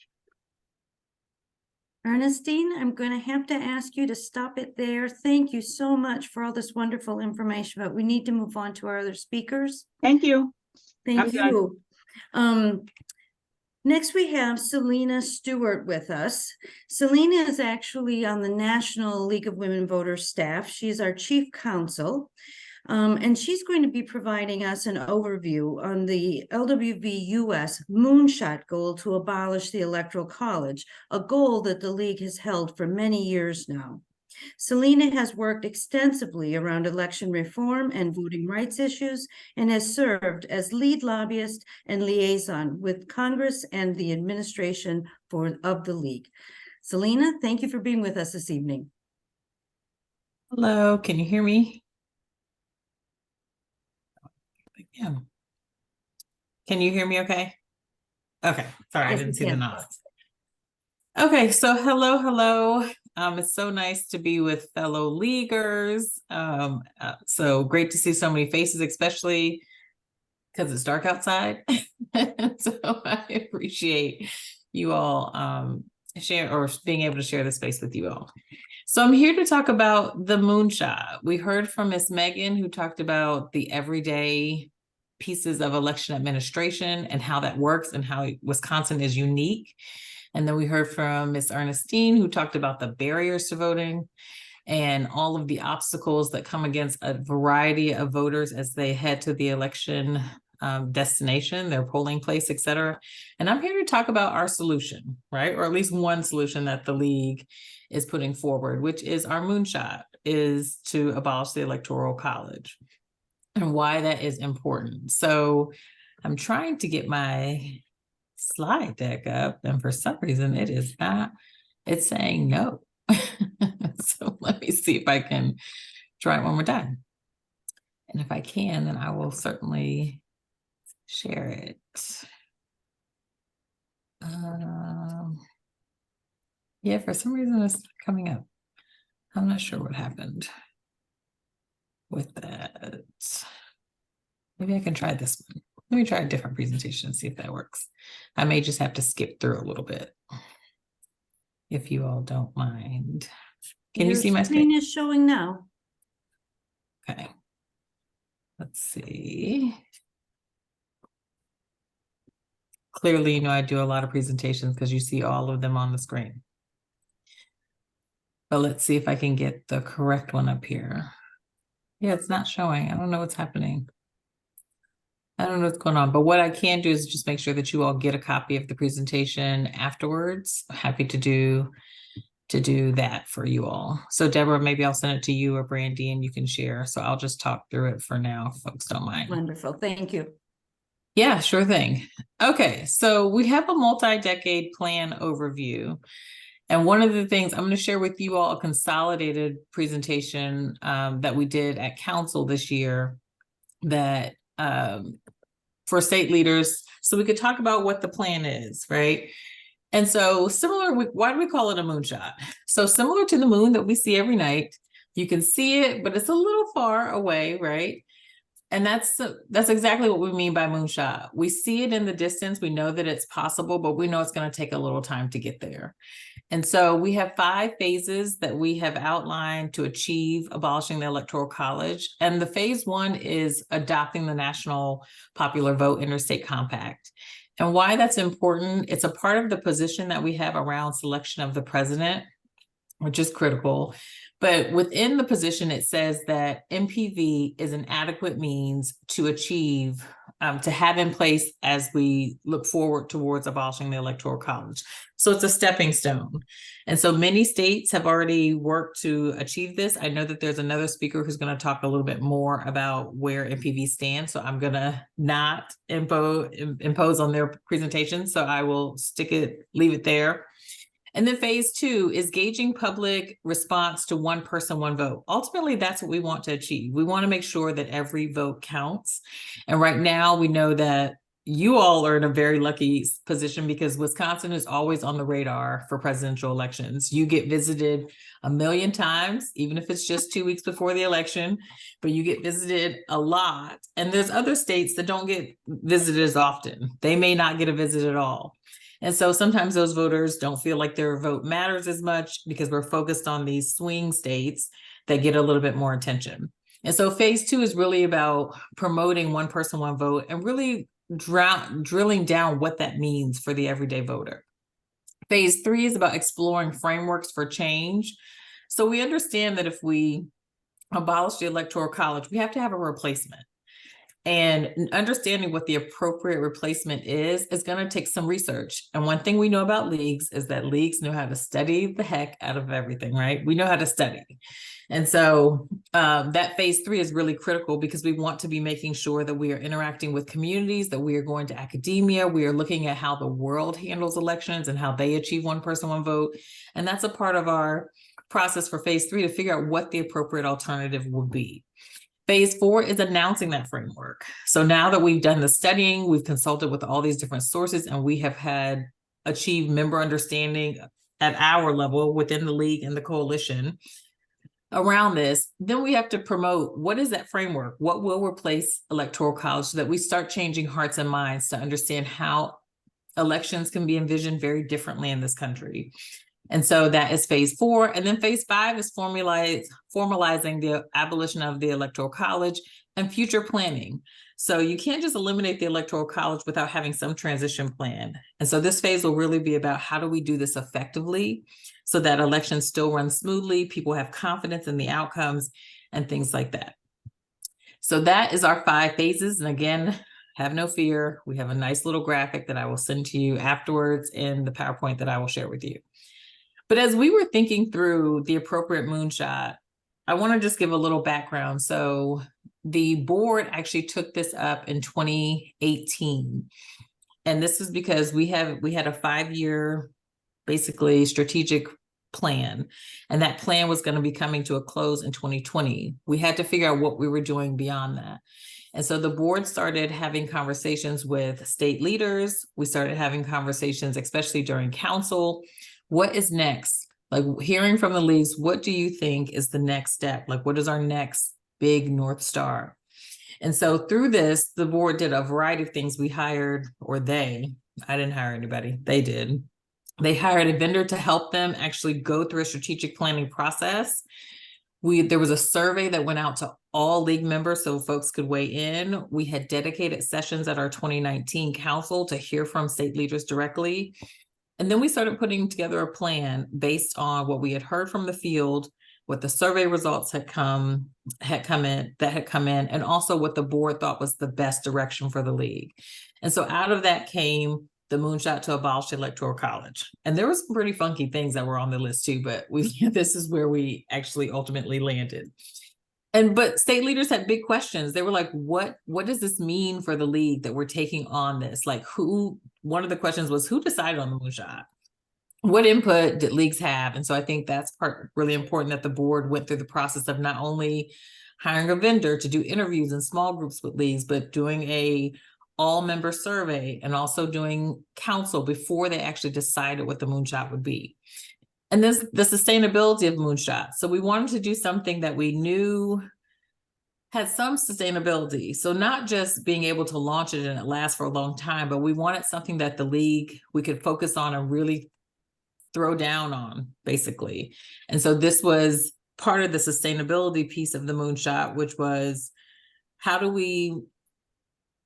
Ernestine, I'm going to have to ask you to stop it there. Thank you so much for all this wonderful information, but we need to move on to our other speakers. Thank you. Thank you. Next, we have Selena Stewart with us. Selena is actually on the National League of Women Voters staff. She's our chief counsel, and she's going to be providing us an overview on the LWV-US moonshot goal to abolish the Electoral College, a goal that the League has held for many years now. Selena has worked extensively around election reform and voting rights issues and has served as lead lobbyist and liaison with Congress and the administration of the League. Selena, thank you for being with us this evening. Hello, can you hear me? Yeah. Can you hear me okay? Okay, sorry, Yes, I didn't we see the can. nods. Okay, so hello. It's so nice to be with fellow leaguers. So great to see so many faces, especially because it's dark outside. So I appreciate you all share or being able to share the space with you all. So I'm here to talk about the moonshot. We heard from Miss Megan, who talked about the everyday pieces of election administration and how that works and how Wisconsin is unique. And then we heard from Miss Ernestine, who talked about the barriers to voting and all of the obstacles that come against a variety of voters as they head to the election destination, their polling place, et cetera. And I'm here to talk about our solution, right? Or at least one solution that the league is putting forward, which is our moonshot, is to abolish the Electoral College and why that is important. So I'm trying to get my slide deck up, and for some reason it is not, it's saying no. So let me see if I can try it one more time. And if I can, then I will certainly share it. Yeah, for some reason it's not coming up. I'm not sure what happened with that. Maybe I can try this one. Let me try a different presentation and see if that works. I may just have to skip through a little bit, if you all don't mind. Can you see my screen? Screen is showing now. Okay. Let's see. Clearly, you know, I do a lot of presentations because you see all of them on the screen. But let's see if I can get the correct one up here. Yeah, it's not showing. I don't know what's happening. I don't know what's going on, but what I can do is just make sure that you all get a copy of the presentation afterwards. Happy to do that for you all. So Deborah, maybe I'll send it to you or Brandy and you can share. So I'll just talk through it for now, if folks don't mind. Wonderful. Thank you. Yeah, sure thing. Okay, so we have a multi-decade plan overview. And one of the things I'm going to share with you all a consolidated presentation that we did at council this year that for state leaders, so we could talk about what the plan is, right? And so why do we call it a moonshot? So similar to the moon that we see every night, you can see it, but it's a little far away, right? And that's exactly what we mean by moonshot. We see it in the distance. We know that it's possible, but we know it's going to take a little time to get there. And so we have 5 phases that we have outlined to achieve abolishing the Electoral College. And the phase 1 is adopting the National Popular Vote Interstate Compact. And why that's important, it's a part of the position that we have around selection of the president, which is critical. But within the position, it says that MPV is an adequate means to achieve, to have in place as we look forward towards abolishing the Electoral College. So it's a stepping stone. And so many states have already worked to achieve this. I know that there's another speaker who's going to talk a little bit more about where MPV stands. So I'm going to not impose on their presentation. So I will leave it there. And then phase 2 is gauging public response to one person, one vote. Ultimately, that's what we want to achieve. We want to make sure that every vote counts. And right now we know that you all are in a very lucky position because Wisconsin is always on the radar for presidential elections. You get visited a million times, even if it's just 2 weeks before the election, but you get visited a lot. And there's other states that don't get visited as often. They may not get a visit at all. And so sometimes those voters don't feel like their vote matters as much because we're focused on these swing states that get a little bit more attention. And so phase 2 is really about promoting one person, one vote and really drilling down what that means for the everyday voter. Phase 3 is about exploring frameworks for change. So we understand that if we abolish the Electoral College, we have to have a replacement. And understanding what the appropriate replacement is going to take some research. And one thing we know about leagues is that leagues know how to study the heck out of everything, right? We know how to study. And so that phase 3 is really critical because we want to be making sure that we are interacting with communities, that we are going to academia, we are looking at how the world handles elections and how they achieve one person, one vote. And that's a part of our process for phase 3 to figure out what the appropriate alternative would be. Phase 4 is announcing that framework. So now that we've done the studying, we've consulted with all these different sources, and we have achieved member understanding at our level within the league and the coalition around this. Then we have to promote, what is that framework? What will replace electoral college, so that we start changing hearts and minds to understand how elections can be envisioned very differently in this country. And so that is phase 4. And then phase 5 is formalizing the abolition of the electoral college and future planning. So you can't just eliminate the electoral college without having some transition plan. And so this phase will really be about, how do we do this effectively so that elections still run smoothly, people have confidence in the outcomes, and things like that. So that is our 5 phases. And again, have no fear, we have a nice little graphic that I will send to you afterwards in the PowerPoint that I will share with you. But as we were thinking through the appropriate moonshot, I want to just give a little background. So the board actually took this up in 2018. And this is because we had a 5-year, basically, strategic plan. And that plan was going to be coming to a close in 2020. We had to figure out what we were doing beyond that. And so the board started having conversations with state leaders. We started having conversations, especially during council. What is next? Like, hearing from the leagues, what do you think is the next step? Like, what is our next big North Star? And so through this, the board did a variety of things. We hired, or I didn't hire anybody, they did. They hired a vendor to help them actually go through a strategic planning process. There was a survey that went out to all league members so folks could weigh in. We had dedicated sessions at our 2019 council to hear from state leaders directly. And then we started putting together a plan based on what we had heard from the field, what the survey results had come in, and also what the board thought was the best direction for the league. And so out of that came the moonshot to abolish the electoral college. And there were some pretty funky things that were on the list too, but this is where we actually ultimately landed. But state leaders had big questions. They were like, what does this mean for the league that we're taking on this? Like, one of the questions was, who decided on the moonshot? What input did leagues have? And so I think that's really important, that the board went through the process of not only hiring a vendor to do interviews in small groups with leagues, but doing a all-member survey and also doing council before they actually decided what the moonshot would be. And then the sustainability of moonshot. So we wanted to do something that we knew had some sustainability. So not just being able to launch it and it lasts for a long time, but we wanted something that the league, we could focus on and really throw down on, basically. And so this was part of the sustainability piece of the moonshot, which was,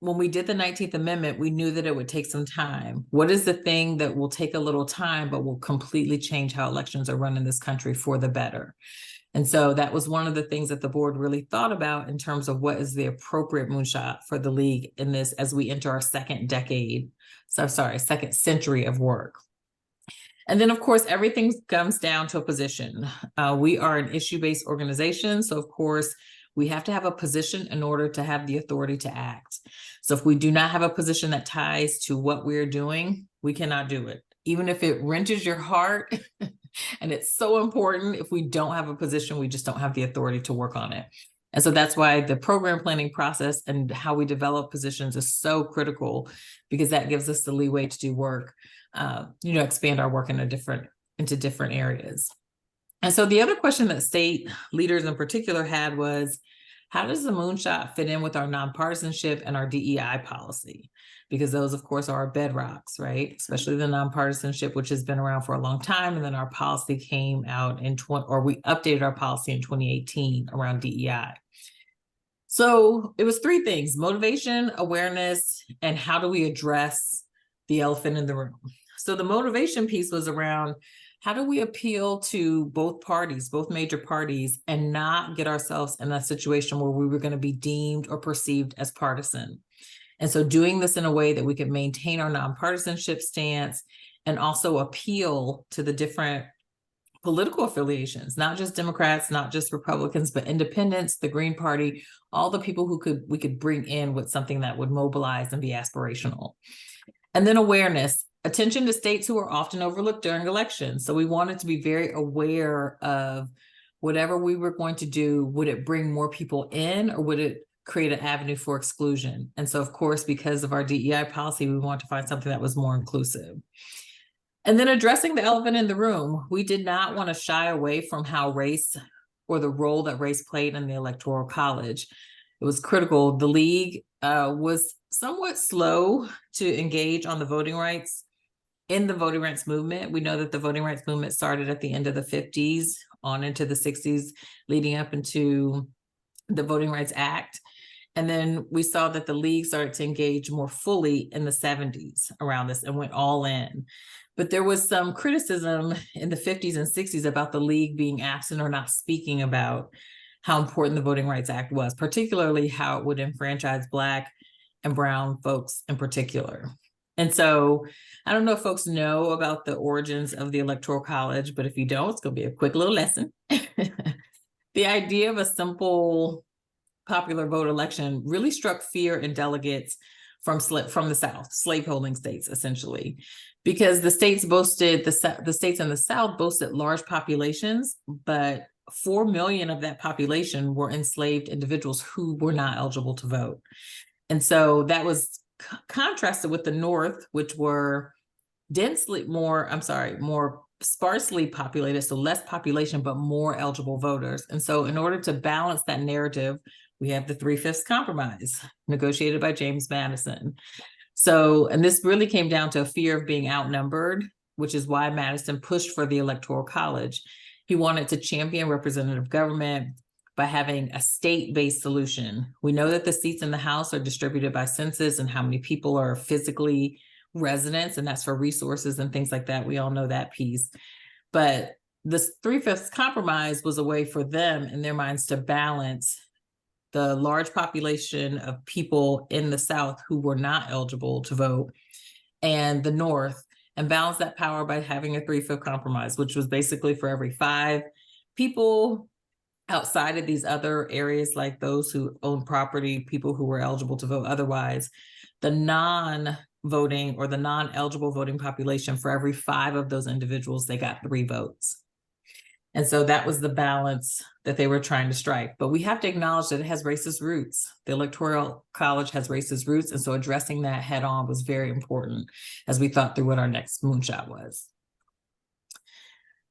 when we did the 19th Amendment, we knew that it would take some time. What is the thing that will take a little time, but will completely change how elections are run in this country for the better? And so that was one of the things that the board really thought about in terms of what is the appropriate moonshot for the league in this, as we enter our second century of work. And then, of course, everything comes down to a position. We are an issue-based organization. So, of course, we have to have a position in order to have the authority to act. So if we do not have a position that ties to what we're doing, we cannot do it. Even if it wrenches your heart and it's so important, if we don't have a position, we just don't have the authority to work on it. And so that's why the program planning process and how we develop positions is so critical, because that gives us the leeway to do work, expand our work into different areas. And so the other question that state leaders in particular had was, how does the moonshot fit in with our nonpartisanship and our DEI policy? Because those, of course, are our bedrocks, right? Especially the nonpartisanship, which has been around for a long time. And then our policy came out we updated our policy in 2018 around DEI. So it was 3 things: motivation, awareness, and how do we address the elephant in the room? So the motivation piece was around, how do we appeal to both major parties, and not get ourselves in a situation where we were going to be deemed or perceived as partisan? And so doing this in a way that we could maintain our nonpartisanship stance and also appeal to the different political affiliations, not just Democrats, not just Republicans, but independents, the Green Party, all the people we could bring in with something that would mobilize and be aspirational. And then awareness. Attention to states who are often overlooked during elections. So we wanted to be very aware of whatever we were going to do. Would it bring more people in, or would it create an avenue for exclusion? And so, of course, because of our DEI policy, we want to find something that was more inclusive. And then addressing the elephant in the room, we did not want to shy away from how race or the role that race played in the Electoral College. It was critical. The League was somewhat slow to engage on the voting rights in the voting rights movement. We know that the voting rights movement started at the end of the 50s on into the 60s, leading up into the Voting Rights Act. And then we saw that the League started to engage more fully in the 70s around this and went all in. But there was some criticism in the 50s and 60s about the League being absent or not speaking about how important the Voting Rights Act was, particularly how it would enfranchise Black and Brown folks in particular. And so I don't know if folks know about the origins of the Electoral College, but if you don't, it's going to be a quick little lesson. The idea of a simple popular vote election really struck fear in delegates from the South, slaveholding states, essentially, because the states in the South boasted large populations, but 4 million of that population were enslaved individuals who were not eligible to vote. And so that was contrasted with the North, which were more sparsely populated, so less population, but more eligible voters. And so in order to balance that narrative, we have the 3/5 compromise negotiated by James Madison. So, and this really came down to a fear of being outnumbered, which is why Madison pushed for the Electoral College. He wanted to champion representative government by having a state-based solution. We know that the seats in the House are distributed by census and how many people are physically residents, and that's for resources and things like that. We all know that piece. But this 3/5 compromise was a way for them in their minds to balance the large population of people in the South who were not eligible to vote and the North, and balance that power by having a 3/5 compromise, which was basically for every 5 people outside of these other areas, like those who own property, people who were eligible to vote otherwise, the non-voting or the non-eligible voting population, for every 5 of those individuals, they got 3 votes. And so that was the balance that they were trying to strike. But we have to acknowledge that it has racist roots. The Electoral College has racist roots. And so addressing that head on was very important as we thought through what our next moonshot was.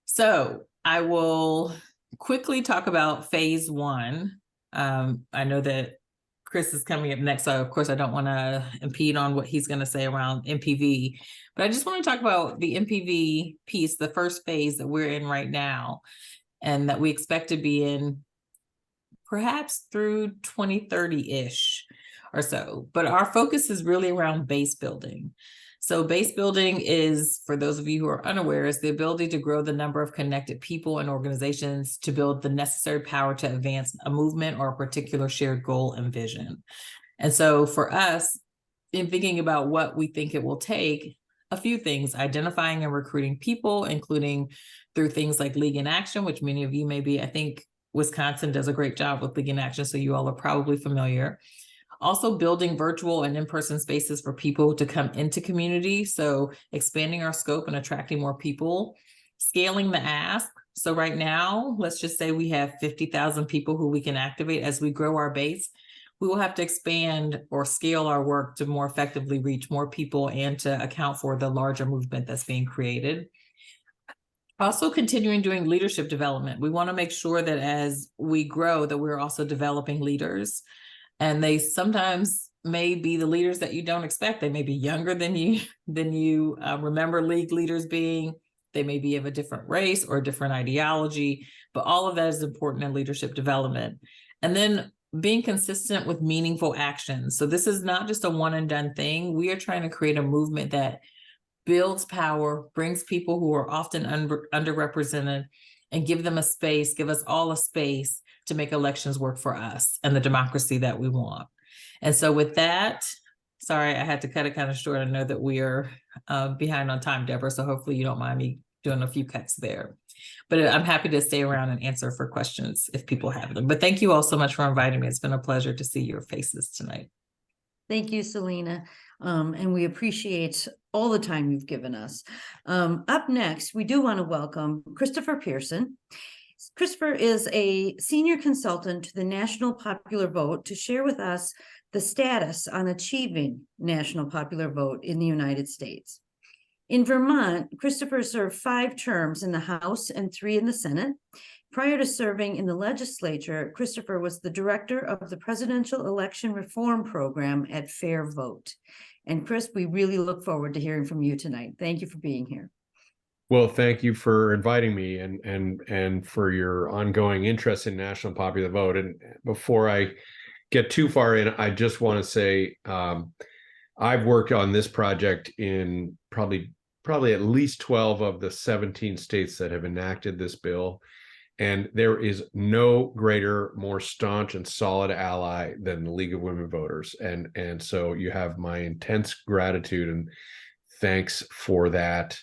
So I will quickly talk about phase 1. I know that Chris is coming up next, so of course I don't want to impede on what he's going to say around MPV, but I just want to talk about the MPV piece, the first phase that we're in right now, and that we expect to be in perhaps through 2030-ish or so. But our focus is really around base building. So base building is, for those of you who are unaware, is the ability to grow the number of connected people and organizations to build the necessary power to advance a movement or a particular shared goal and vision. And so for us, in thinking about what we think it will take, a few things: identifying and recruiting people, including through things like League in Action, which many of you may be. I think Wisconsin does a great job with League in Action, so you all are probably familiar. Also building virtual and in-person spaces for people to come into community. So expanding our scope and attracting more people, scaling the ask. So right now, let's just say we have 50,000 people who we can activate. As we grow our base, we will have to expand or scale our work to more effectively reach more people and to account for the larger movement that's being created. Also continuing doing leadership development. We want to make sure that as we grow, that we're also developing leaders. And they sometimes may be the leaders that you don't expect. They may be younger than you remember League leaders being. They may be of a different race or a different ideology, but all of that is important in leadership development. And then being consistent with meaningful actions. So this is not just a one and done thing. We are trying to create a movement that builds power, brings people who are often underrepresented, and give them a space, give us all a space to make elections work for us and the democracy that we want. And so with that, sorry, I had to cut it kind of short. I know that we are behind on time, Deborah, so hopefully you don't mind me doing a few cuts there. But I'm happy to stay around and answer for questions if people have them. But thank you all so much for inviting me. It's been a pleasure to see your faces tonight. Thank you, Selena. And we appreciate all the time you've given us. Up next, we do want to welcome Christopher Pearson. Christopher is a senior consultant to the National Popular Vote to share with us the status on achieving national popular vote in the United States. In Vermont, Christopher served 5 terms in the House and 3 in the Senate. Prior to serving in the legislature, Christopher was the director of the Presidential Election Reform Program at Fair Vote. And Chris, we really look forward to hearing from you tonight. Thank you for being here. Well, thank you for inviting me and for your ongoing interest in national popular vote. And before I get too far in, I just want to say I've worked on this project in probably at least 12 of the 17 states that have enacted this bill. And there is no greater, more staunch and solid ally than the League of Women Voters. And so you have my intense gratitude and thanks for that.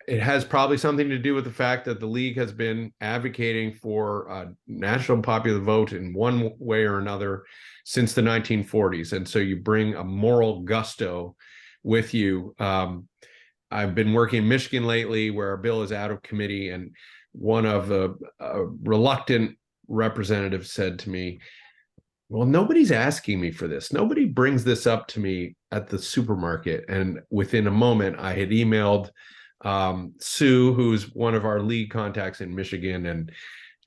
It has probably something to do with the fact that the League has been advocating for a national popular vote in one way or another since the 1940s. And so you bring a moral gusto with you. I've been working in Michigan lately where our bill is out of committee, and one of the reluctant representatives said to me, well, nobody's asking me for this. Nobody brings this up to me at the supermarket. And within a moment, I had emailed Sue, who's one of our league contacts in Michigan, and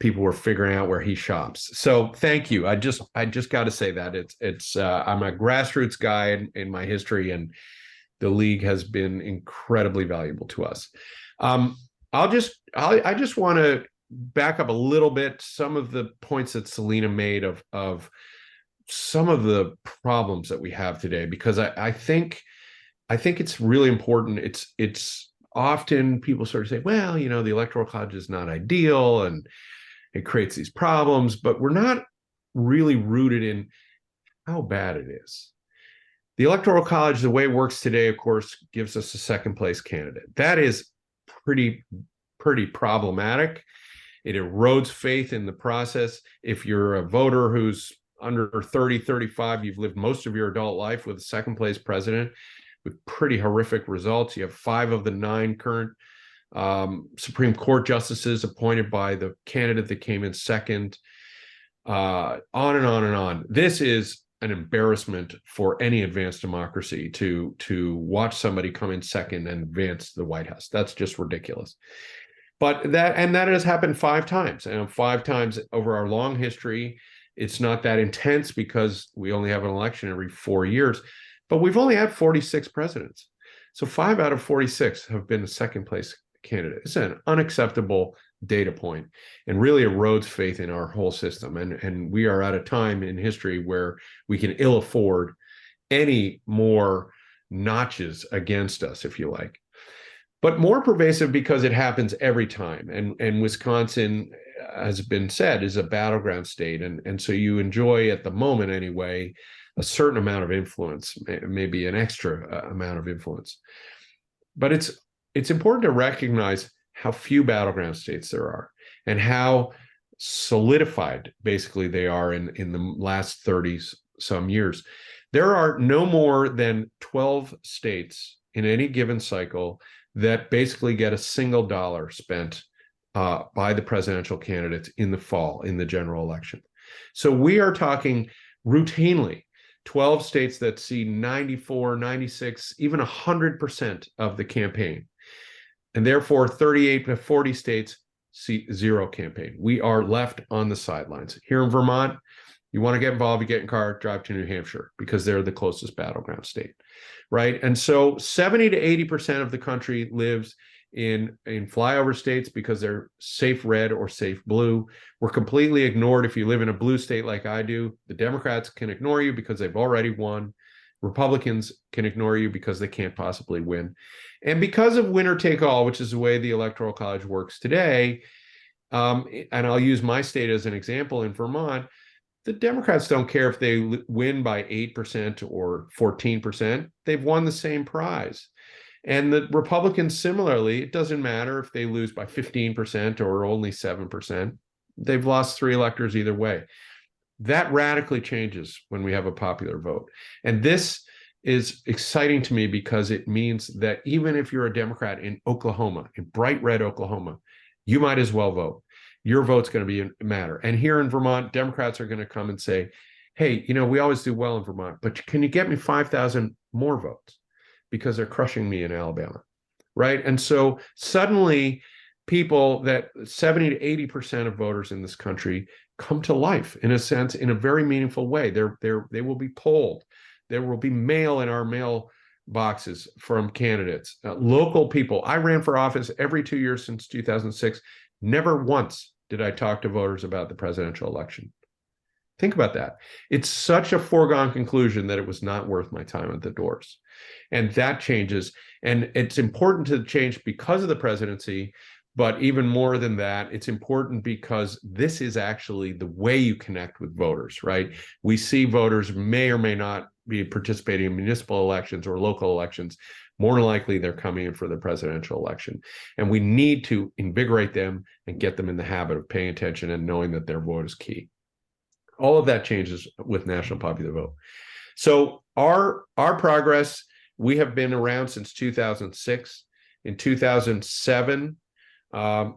people were figuring out where he shops. So thank you. I just got to say that I'm a grassroots guy in my history, and the league has been incredibly valuable to us. I just want to back up a little bit some of the points that Selena made of some of the problems that we have today, because I think it's really important. It's often people sort of say, well, the Electoral College is not ideal and it creates these problems, but we're not really rooted in how bad it is. The Electoral College, the way it works today, of course, gives us a second place candidate. That is pretty problematic. It erodes faith in the process. If you're a voter who's under 30, 35, you've lived most of your adult life with a second place president with pretty horrific results. You have 5 of the 9 current Supreme Court justices appointed by the candidate that came in second, on and on and on. This is an embarrassment for any advanced democracy to watch somebody come in second and advance the White House. That's just ridiculous. But that has happened 5 times, and 5 times over our long history. It's not that intense because we only have an election every 4 years, but we've only had 46 presidents. So 5 out of 46 have been a second place candidate. It's an unacceptable data point and really erodes faith in our whole system. And we are at a time in history where we can ill afford any more notches against us, if you like. But more pervasive because it happens every time. And Wisconsin, has been said, is a battleground state. And so you enjoy, at the moment anyway, a certain amount of influence, maybe an extra amount of influence. But it's important to recognize how few battleground states there are and how solidified basically they are in the last 30 some years. There are no more than 12 states in any given cycle that basically get a single dollar spent by the presidential candidates in the fall, in the general election. So we are talking routinely 12 states that see 94, 96, even 100% of the campaign. And therefore 38 to 40 states see zero campaign. We are left on the sidelines. Here in Vermont, you want to get involved, you get in a car, drive to New Hampshire because they're the closest battleground state, right? And so 70 to 80% of the country lives in flyover states because they're safe red or safe blue. We're completely ignored if you live in a blue state like I do. The Democrats can ignore you because they've already won. Republicans can ignore you because they can't possibly win. And because of winner take all, which is the way the Electoral College works today, and I'll use my state as an example in Vermont, the Democrats don't care if they win by 8% or 14%. They've won the same prize. And the Republicans, similarly, it doesn't matter if they lose by 15% or only 7%. They've lost 3 electors either way. That radically changes when we have a popular vote. And this is exciting to me because it means that even if you're a Democrat in Oklahoma, in bright red Oklahoma, you might as well vote. Your vote's going to be a matter. And here in Vermont, Democrats are going to come and say, hey, we always do well in Vermont, but can you get me 5,000 more votes? Because they're crushing me in Alabama, right? And so suddenly people that 70 to 80% of voters in this country come to life in a sense, in a very meaningful way. They will be polled. There will be mail in our mail boxes from candidates, local people. I ran for office every 2 years since 2006. Never once did I talk to voters about the presidential election. Think about that. It's such a foregone conclusion that it was not worth my time at the doors. And that changes. And it's important to change because of the presidency. But even more than that, it's important because this is actually the way you connect with voters, right? We see voters may or may not be participating in municipal elections or local elections. More than likely, they're coming in for the presidential election. And we need to invigorate them and get them in the habit of paying attention and knowing that their vote is key. All of that changes with National Popular Vote. So our progress, we have been around since 2006. In 2007,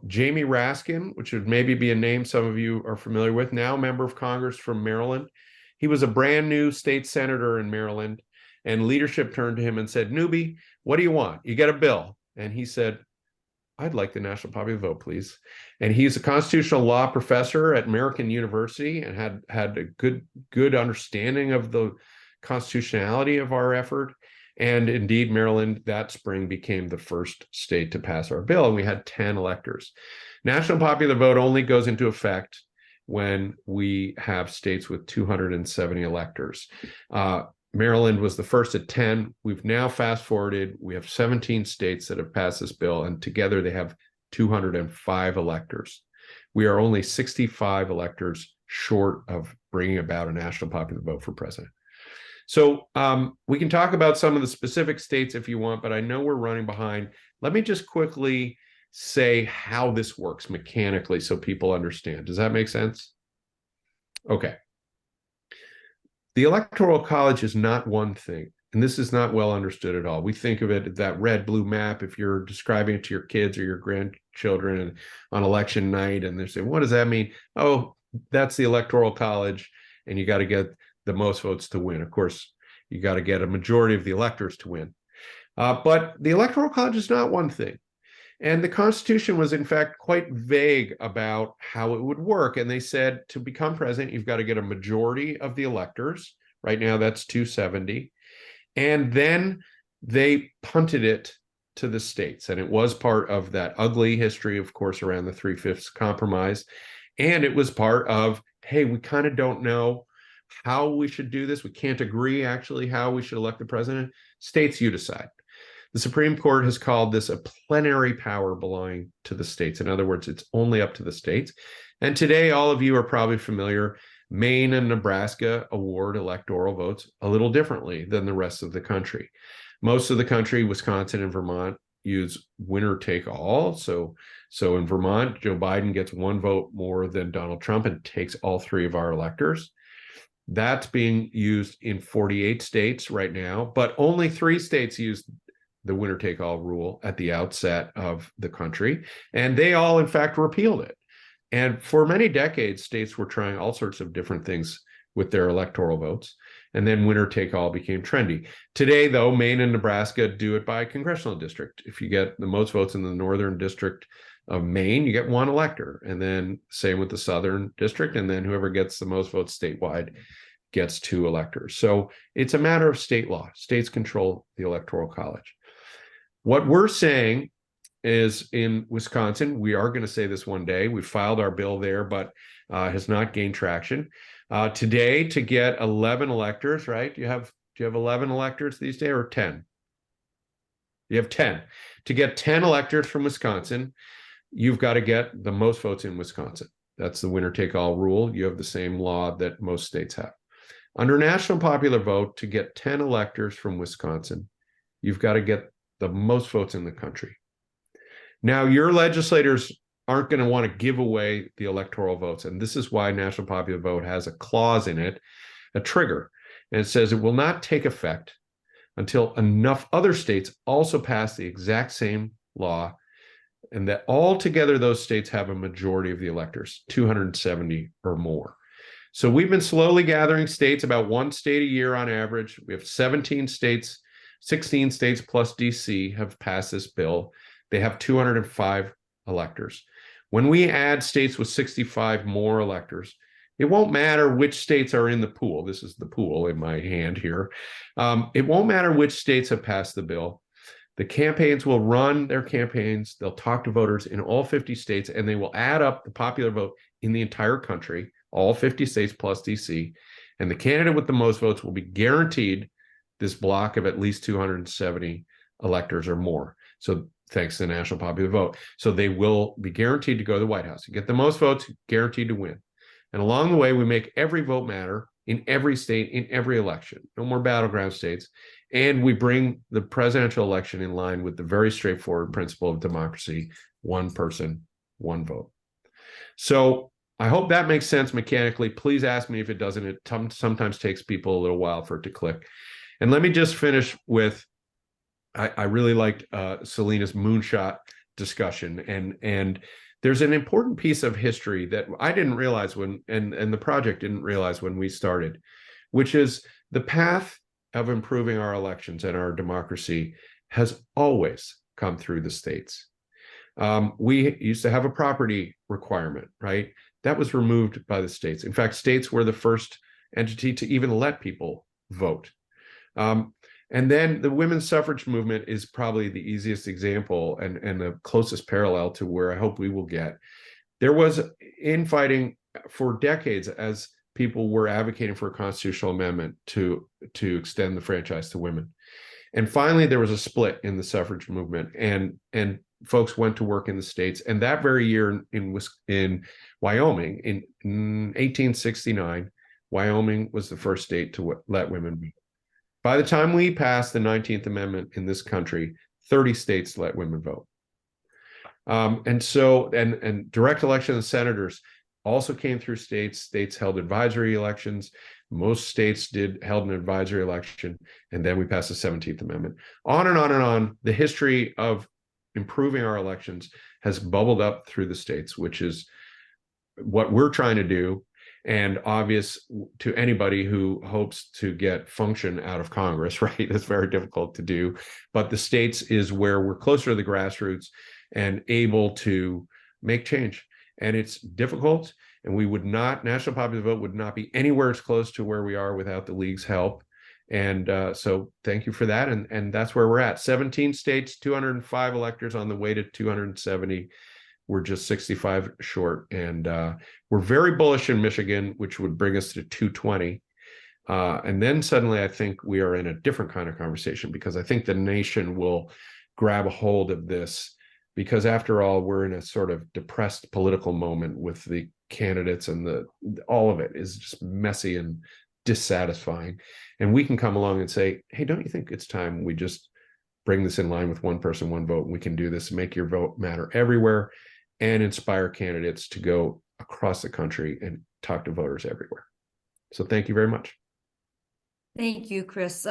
Jamie Raskin, which would maybe be a name some of you are familiar with, now member of Congress from Maryland. He was a brand new state senator in Maryland, and leadership turned to him and said, "Newby, what do you want? You get a bill." And he said, "I'd like the National Popular Vote, please." And he's a constitutional law professor at American University and had a good understanding of the constitutionality of our effort. And indeed, Maryland that spring became the first state to pass our bill, and we had 10 electors. National Popular Vote only goes into effect when we have states with 270 electors. Maryland was the first at 10. We've now fast forwarded. We have 17 states that have passed this bill, and together they have 205 electors. We are only 65 electors short of bringing about a national popular vote for president. So we can talk about some of the specific states if you want, but I know we're running behind. Let me just quickly say how this works mechanically so people understand. Does that make sense? Okay. The Electoral College is not one thing, and this is not well understood at all. We think of it as that red blue map if you're describing it to your kids or your grandchildren on election night, and they say, "What does that mean?" Oh, that's the Electoral College, and you got to get the most votes to win. Of course, you got to get a majority of the electors to win. But the Electoral College is not one thing. And the Constitution was, in fact, quite vague about how it would work. And they said to become president, you've got to get a majority of the electors. Right now, that's 270. And then they punted it to the states. And it was part of that ugly history, of course, around the 3/5 compromise. And it was part of, hey, we kind of don't know how we should do this. We can't agree, actually, how we should elect the president. States, you decide. The Supreme Court has called this a plenary power belonging to the states. In other words, it's only up to the states. And today, all of you are probably familiar, Maine and Nebraska award electoral votes a little differently than the rest of the country. Most of the country, Wisconsin and Vermont, use winner take all. So in Vermont, Joe Biden gets one vote more than Donald Trump and takes all three of our electors. That's being used in 48 states right now, but only 3 states use the winner-take-all rule at the outset of the country, and they all, in fact, repealed it. And for many decades, states were trying all sorts of different things with their electoral votes, and then winner-take-all became trendy. Today, though, Maine and Nebraska do it by congressional district. If you get the most votes in the northern district of Maine, you get 1 elector, and then same with the southern district, and then whoever gets the most votes statewide gets 2 electors. So it's a matter of state law. States control the Electoral College. What we're saying is in Wisconsin, we are going to say this one day. We filed our bill there, but has not gained traction. Today, to get 11 electors, right? Do you have 11 electors these days or 10? You have 10. To get 10 electors from Wisconsin, you've got to get the most votes in Wisconsin. That's the winner-take-all rule. You have the same law that most states have. Under national popular vote, to get 10 electors from Wisconsin, you've got to get the most votes in the country. Now, your legislators aren't going to want to give away the electoral votes. And this is why national popular vote has a clause in it, a trigger. And it says it will not take effect until enough other states also pass the exact same law, and that altogether those states have a majority of the electors, 270 or more. So we've been slowly gathering states, about one state a year on average. We have 17 states, 16 states plus DC have passed this bill. They have 205 electors. When we add states with 65 more electors, it won't matter which states are in the pool. This is the pool in my hand here. It won't matter which states have passed the bill. The campaigns will run their campaigns. They'll talk to voters in all 50 states, and they will add up the popular vote in the entire country, all 50 states plus DC. And the candidate with the most votes will be guaranteed this block of at least 270 electors or more. So thanks to the national popular vote. So they will be guaranteed to go to the White House. You get the most votes, guaranteed to win. And along the way, we make every vote matter in every state, in every election. No more battleground states. And we bring the presidential election in line with the very straightforward principle of democracy: one person, one vote. So I hope that makes sense mechanically. Please ask me if it doesn't. It sometimes takes people a little while for it to click. And let me just finish with, I really liked Selena's moonshot discussion. And there's an important piece of history that I didn't realize when, and the project didn't realize when we started, which is the path of improving our elections and our democracy has always come through the states. We used to have a property requirement, right? That was removed by the states. In fact, states were the first entity to even let people vote. And then the women's suffrage movement is probably the easiest example and the closest parallel to where I hope we will get. There was infighting for decades as people were advocating for a constitutional amendment to extend the franchise to women. And finally, there was a split in the suffrage movement, and folks went to work in the states. And that very year in Wyoming, in 1869, Wyoming was the first state to let women vote. By the time we passed the 19th Amendment in this country, 30 states let women vote. And direct election of senators also came through states. States held advisory elections. Most states held an advisory election, and then we passed the 17th Amendment. On and on and on. The history of improving our elections has bubbled up through the states, which is what we're trying to do, and obvious to anybody who hopes to get function out of Congress, right? It's very difficult to do, but the states is where we're closer to the grassroots and able to make change. And it's difficult, and we would not, national popular vote would not be anywhere as close to where we are without the League's help. And so thank you for that. And that's where we're at. 17 states, 205 electors on the way to 270. We're just 65 short. And we're very bullish in Michigan, which would bring us to 220. And then suddenly I think we are in a different kind of conversation, because I think the nation will grab a hold of this, because after all, we're in a sort of depressed political moment with the candidates, and all of it is just messy and dissatisfying. And we can come along and say, hey, don't you think it's time we just bring this in line with one person, one vote? We can do this, make your vote matter everywhere, and inspire candidates to go across the country and talk to voters everywhere. So thank you very much. Thank you, Chris.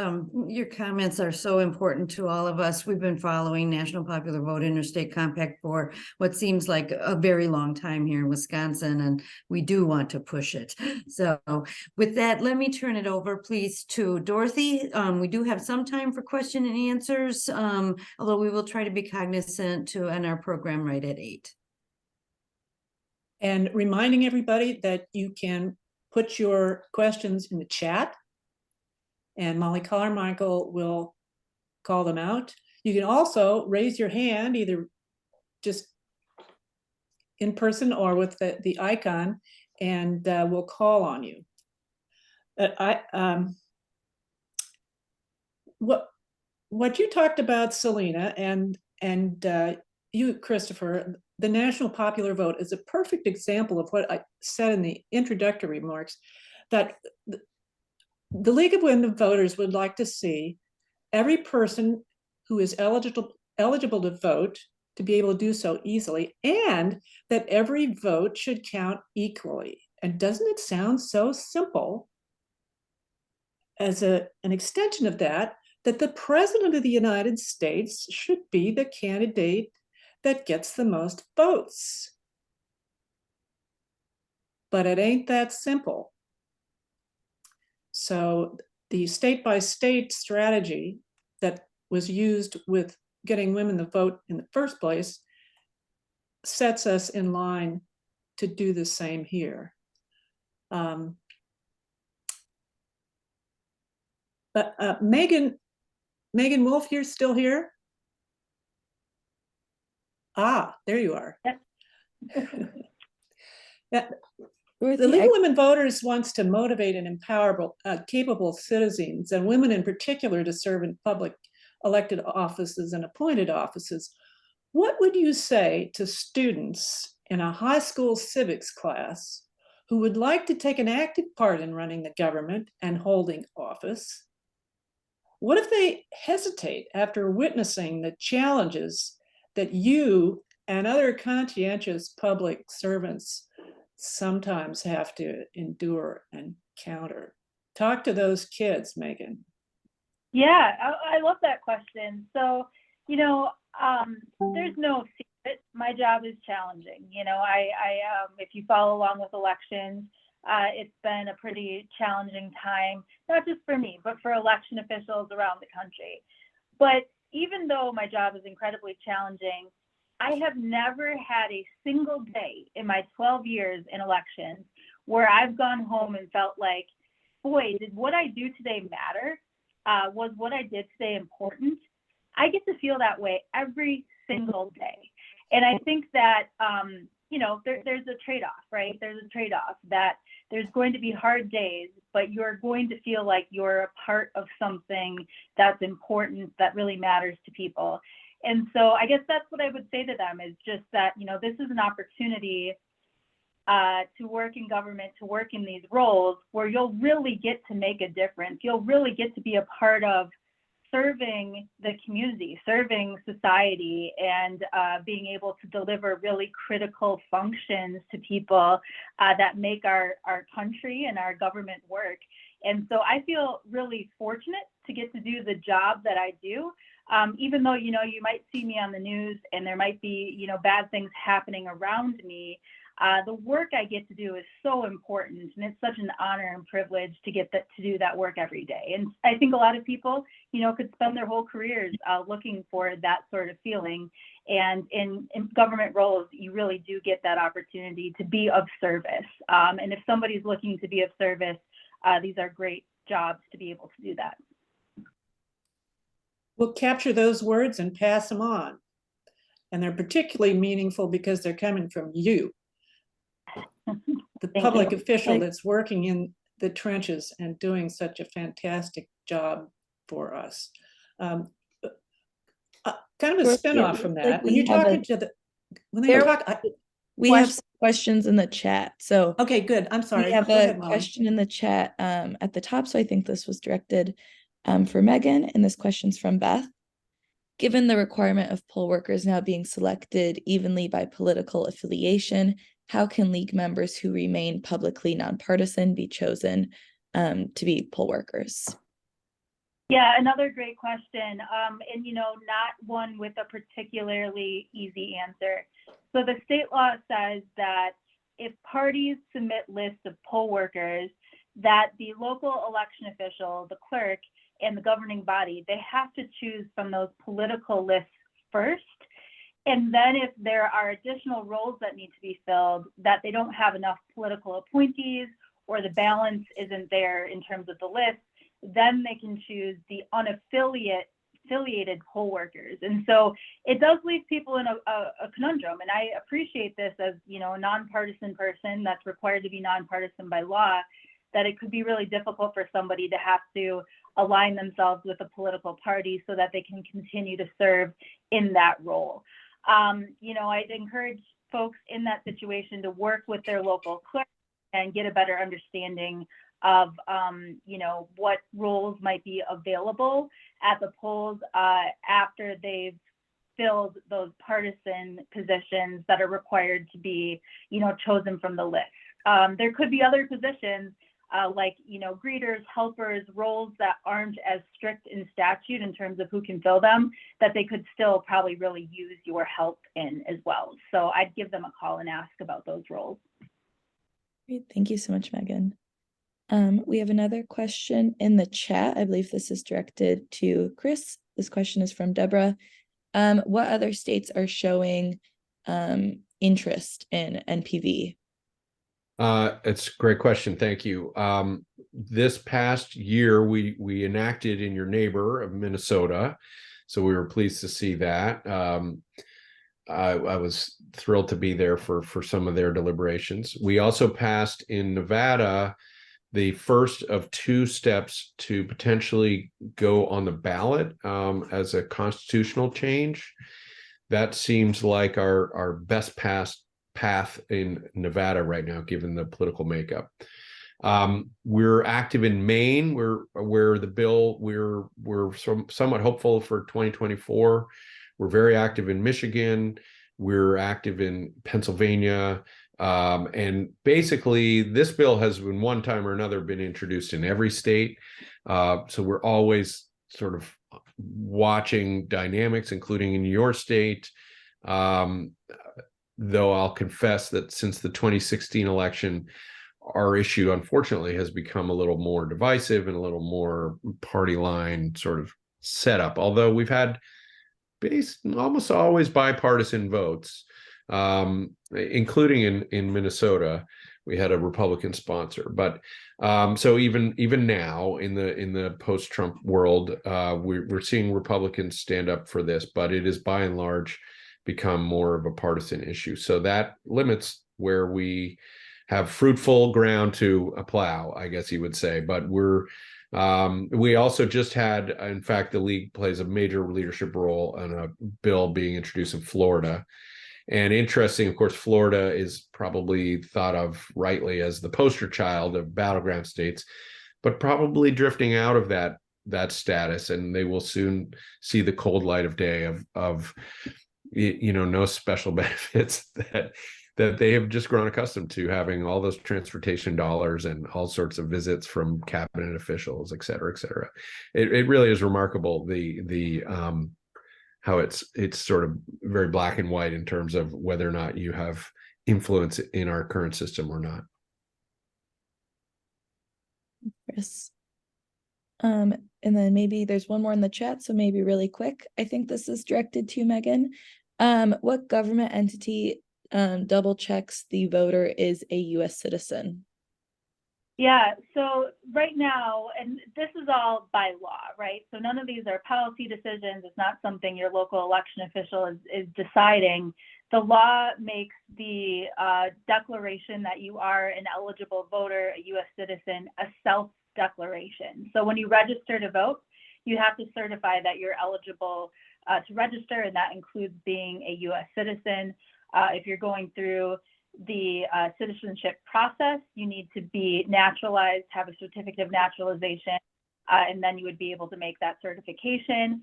Your comments are so important to all of us. We've been following National Popular Vote Interstate Compact for what seems like a very long time here in Wisconsin, and we do want to push it. So with that, let me turn it over, please, to Dorothy. We do have some time for question and answers, although we will try to be cognizant to end our program right at 8. And reminding everybody that you can put your questions in the chat, and Molly Carmichael will call them out. You can also raise your hand, either just in person or with the icon, and we'll call on you. What you talked about, Selena, and you, Christopher, the national popular vote is a perfect example of what I said in the introductory remarks, that the League of Women Voters would like to see every person who is eligible to vote to be able to do so easily, and that every vote should count equally. And doesn't it sound so simple? As an extension of that the President of the United States should be the candidate that gets the most votes. But it ain't that simple. So the state-by-state strategy that was used with getting women the vote in the first place sets us in line to do the same here. But Megan Wolf, you're still here? Ah, there you are. Yeah. The League of Women Voters wants to motivate and empower capable citizens, and women in particular, to serve in public elected offices and appointed offices. What would you say to students in a high school civics class who would like to take an active part in running the government and holding office? What if they hesitate after witnessing the challenges that you and other conscientious public servants sometimes have to endure and counter? Talk to those kids, Megan. Yeah, I love that question. So, there's no secret. My job is challenging. If you follow along with elections, it's been a pretty challenging time, not just for me, but for election officials around the country. But even though my job is incredibly challenging, I have never had a single day in my 12 years in elections where I've gone home and felt like, boy, did what I do today matter? Was what I did today important? I get to feel that way every single day. And I think that, there's a trade-off, right? There's a trade-off that there's going to be hard days, but you're going to feel like you're a part of something that's important, that really matters to people. And so I guess that's what I would say to them, is just that, this is an opportunity to work in government, to work in these roles where you'll really get to make a difference. You'll really get to be a part of serving the community, serving society, and being able to deliver really critical functions to people that make our country and our government work. And so I feel really fortunate to get to do the job that I do. Even though, you might see me on the news and there might be, bad things happening around me, the work I get to do is so important, and it's such an honor and privilege to get to do that work every day. And I think a lot of people, could spend their whole careers looking for that sort of feeling. And in government roles, you really do get that opportunity to be of service. And if somebody's looking to be of service, these are great jobs to be able to do that. We'll capture those words and pass them on. And they're particularly meaningful because they're coming from you, the public official that's working in the trenches and doing such a fantastic job for us. Kind of a spinoff from that. When you're talking to the, when they talk, we have some questions in the chat. So okay, good. I'm sorry. We have a question in the chat at the top. So I think this was directed for Megan, and this question's from Beth. Given the requirement of poll workers now being selected evenly by political affiliation, how can League members who remain publicly nonpartisan be chosen to be poll workers? Yeah, another great question. And, not one with a particularly easy answer. So the state law says that if parties submit lists of poll workers, that the local election official, the clerk, and the governing body, they have to choose from those political lists first. And then if there are additional roles that need to be filled, that they don't have enough political appointees or the balance isn't there in terms of the list, then they can choose the unaffiliated poll workers. And so it does leave people in a conundrum. And I appreciate this as, a nonpartisan person that's required to be nonpartisan by law, that it could be really difficult for somebody to have to align themselves with a political party so that they can continue to serve in that role. I'd encourage folks in that situation to work with their local clerk and get a better understanding of, what roles might be available at the polls after they've filled those partisan positions that are required to be, chosen from the list. There could be other positions like, greeters, helpers, roles that aren't as strict in statute in terms of who can fill them, that they could still probably really use your help in as well. So I'd give them a call and ask about those roles. Great. Thank you so much, Megan. We have another question in the chat. I believe this is directed to Chris. This question is from Deborah. What other states are showing interest in NPV? It's a great question. Thank you. This past year, we enacted in your neighbor of Minnesota, so we were pleased to see that. I was thrilled to be there for some of their deliberations. We also passed in Nevada the first of 2 steps to potentially go on the ballot as a constitutional change. That seems like our best path in Nevada right now, given the political makeup. We're active in Maine, where the bill we're somewhat hopeful for 2024. We're very active in Michigan. We're active in Pennsylvania. And basically, this bill has been one time or another been introduced in every state. So we're always sort of watching dynamics, including in your state. Though I'll confess that since the 2016 election, our issue, unfortunately, has become a little more divisive and a little more party line sort of setup. Although we've had almost always bipartisan votes, including in Minnesota, we had a Republican sponsor. But so even now in the post-Trump world, we're seeing Republicans stand up for this, but it is by and large become more of a partisan issue. So that limits where we have fruitful ground to plow, I guess you would say. But we also just had, in fact, the league plays a major leadership role in a bill being introduced in Florida. And interesting, of course, Florida is probably thought of rightly as the poster child of battleground states, but probably drifting out of that status, and they will soon see the cold light of day of no special benefits that they have just grown accustomed to, having all those transportation dollars and all sorts of visits from cabinet officials, et cetera, et cetera. It really is remarkable the how it's sort of very black and white in terms of whether or not you have influence in our current system or not. Chris. And then maybe there's one more in the chat, so maybe really quick. I think this is directed to Megan. What government entity double checks the voter is a U.S. citizen? Yeah, so right now, and this is all by law, right? So none of these are policy decisions. It's not something your local election official is deciding. The law makes the declaration that you are an eligible voter, a U.S. citizen, a self-declaration. So when you register to vote, you have to certify that you're eligible to register, and that includes being a U.S. citizen. If you're going through the citizenship process, you need to be naturalized, have a certificate of naturalization, and then you would be able to make that certification.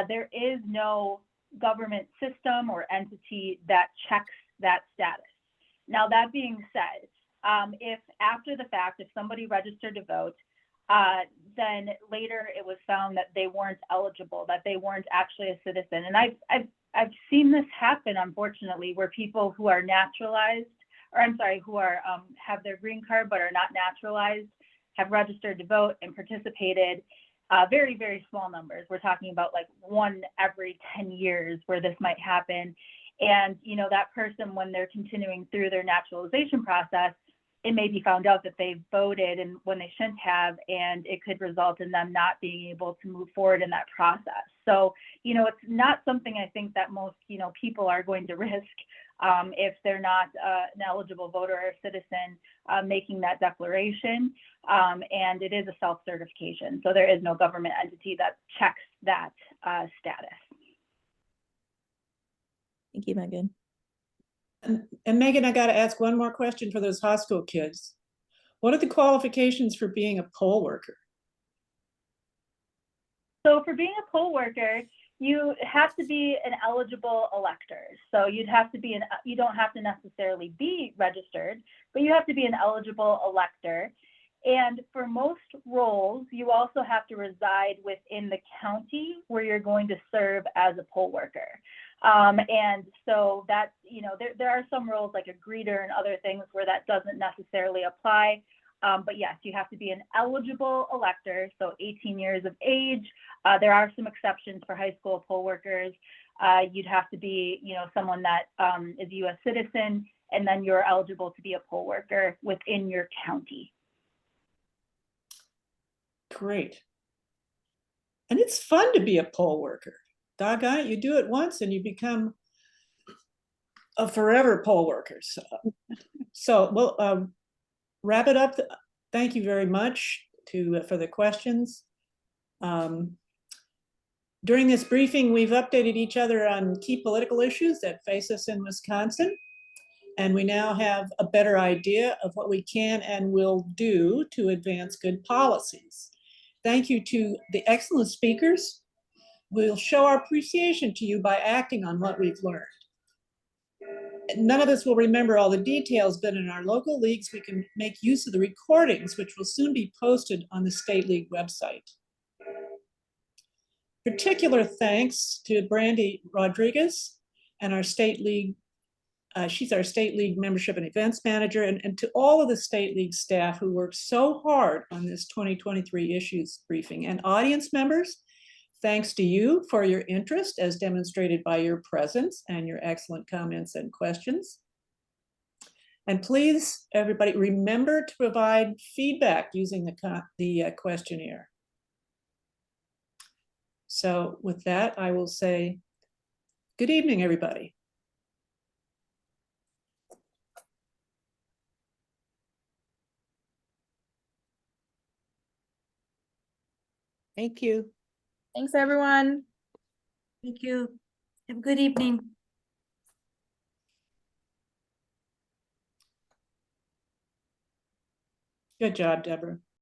There is no government system or entity that checks that status. Now, that being said, if after the fact, if somebody registered to vote, then later it was found that they weren't eligible, that they weren't actually a citizen. And I've seen this happen, unfortunately, where people who are naturalized, or I'm sorry, who are have their green card but are not naturalized, have registered to vote and participated. Very, very small numbers. We're talking about like 1 every 10 years where this might happen. And that person, when they're continuing through their naturalization process, it may be found out that they voted and when they shouldn't have, and it could result in them not being able to move forward in that process. So, it's not something I think that most, people are going to risk if they're not an eligible voter or citizen making that declaration. And it is a self-certification. So there is no government entity that checks that status. Thank you, Megan. And Megan, I got to ask one more question for those high school kids. What are the qualifications for being a poll worker? So for being a poll worker, you have to be an eligible elector. So you'd have to be you don't have to necessarily be registered, but you have to be an eligible elector. And for most roles, you also have to reside within the county where you're going to serve as a poll worker. And so that's, there are some roles like a greeter and other things where that doesn't necessarily apply. But yes, you have to be an eligible elector, so 18 years of age. There are some exceptions for high school poll workers. You'd have to be, someone that is a U.S. citizen, and then you're eligible to be a poll worker within your county. Great. And it's fun to be a poll worker. Doggone it, you do it once and you become a forever poll worker. So we'll wrap it up. Thank you very much for the questions. During this briefing, we've updated each other on key political issues that face us in Wisconsin. And we now have a better idea of what we can and will do to advance good policies. Thank you to the excellent speakers. We'll show our appreciation to you by acting on what we've learned. None of us will remember all the details, but in our local leagues, we can make use of the recordings, which will soon be posted on the State League website. Particular thanks to Brandy Rodriguez and our State League. She's our State League Membership and Events Manager, and to all of the State League staff who worked so hard on this 2023 issues briefing. And audience members, thanks to you for your interest as demonstrated by your presence and your excellent comments and questions. And please, everybody, remember to provide feedback using the questionnaire. So with that, I will say good evening, everybody. Thank you. Thanks, everyone. Thank you. Have a good evening. Good job, Deborah.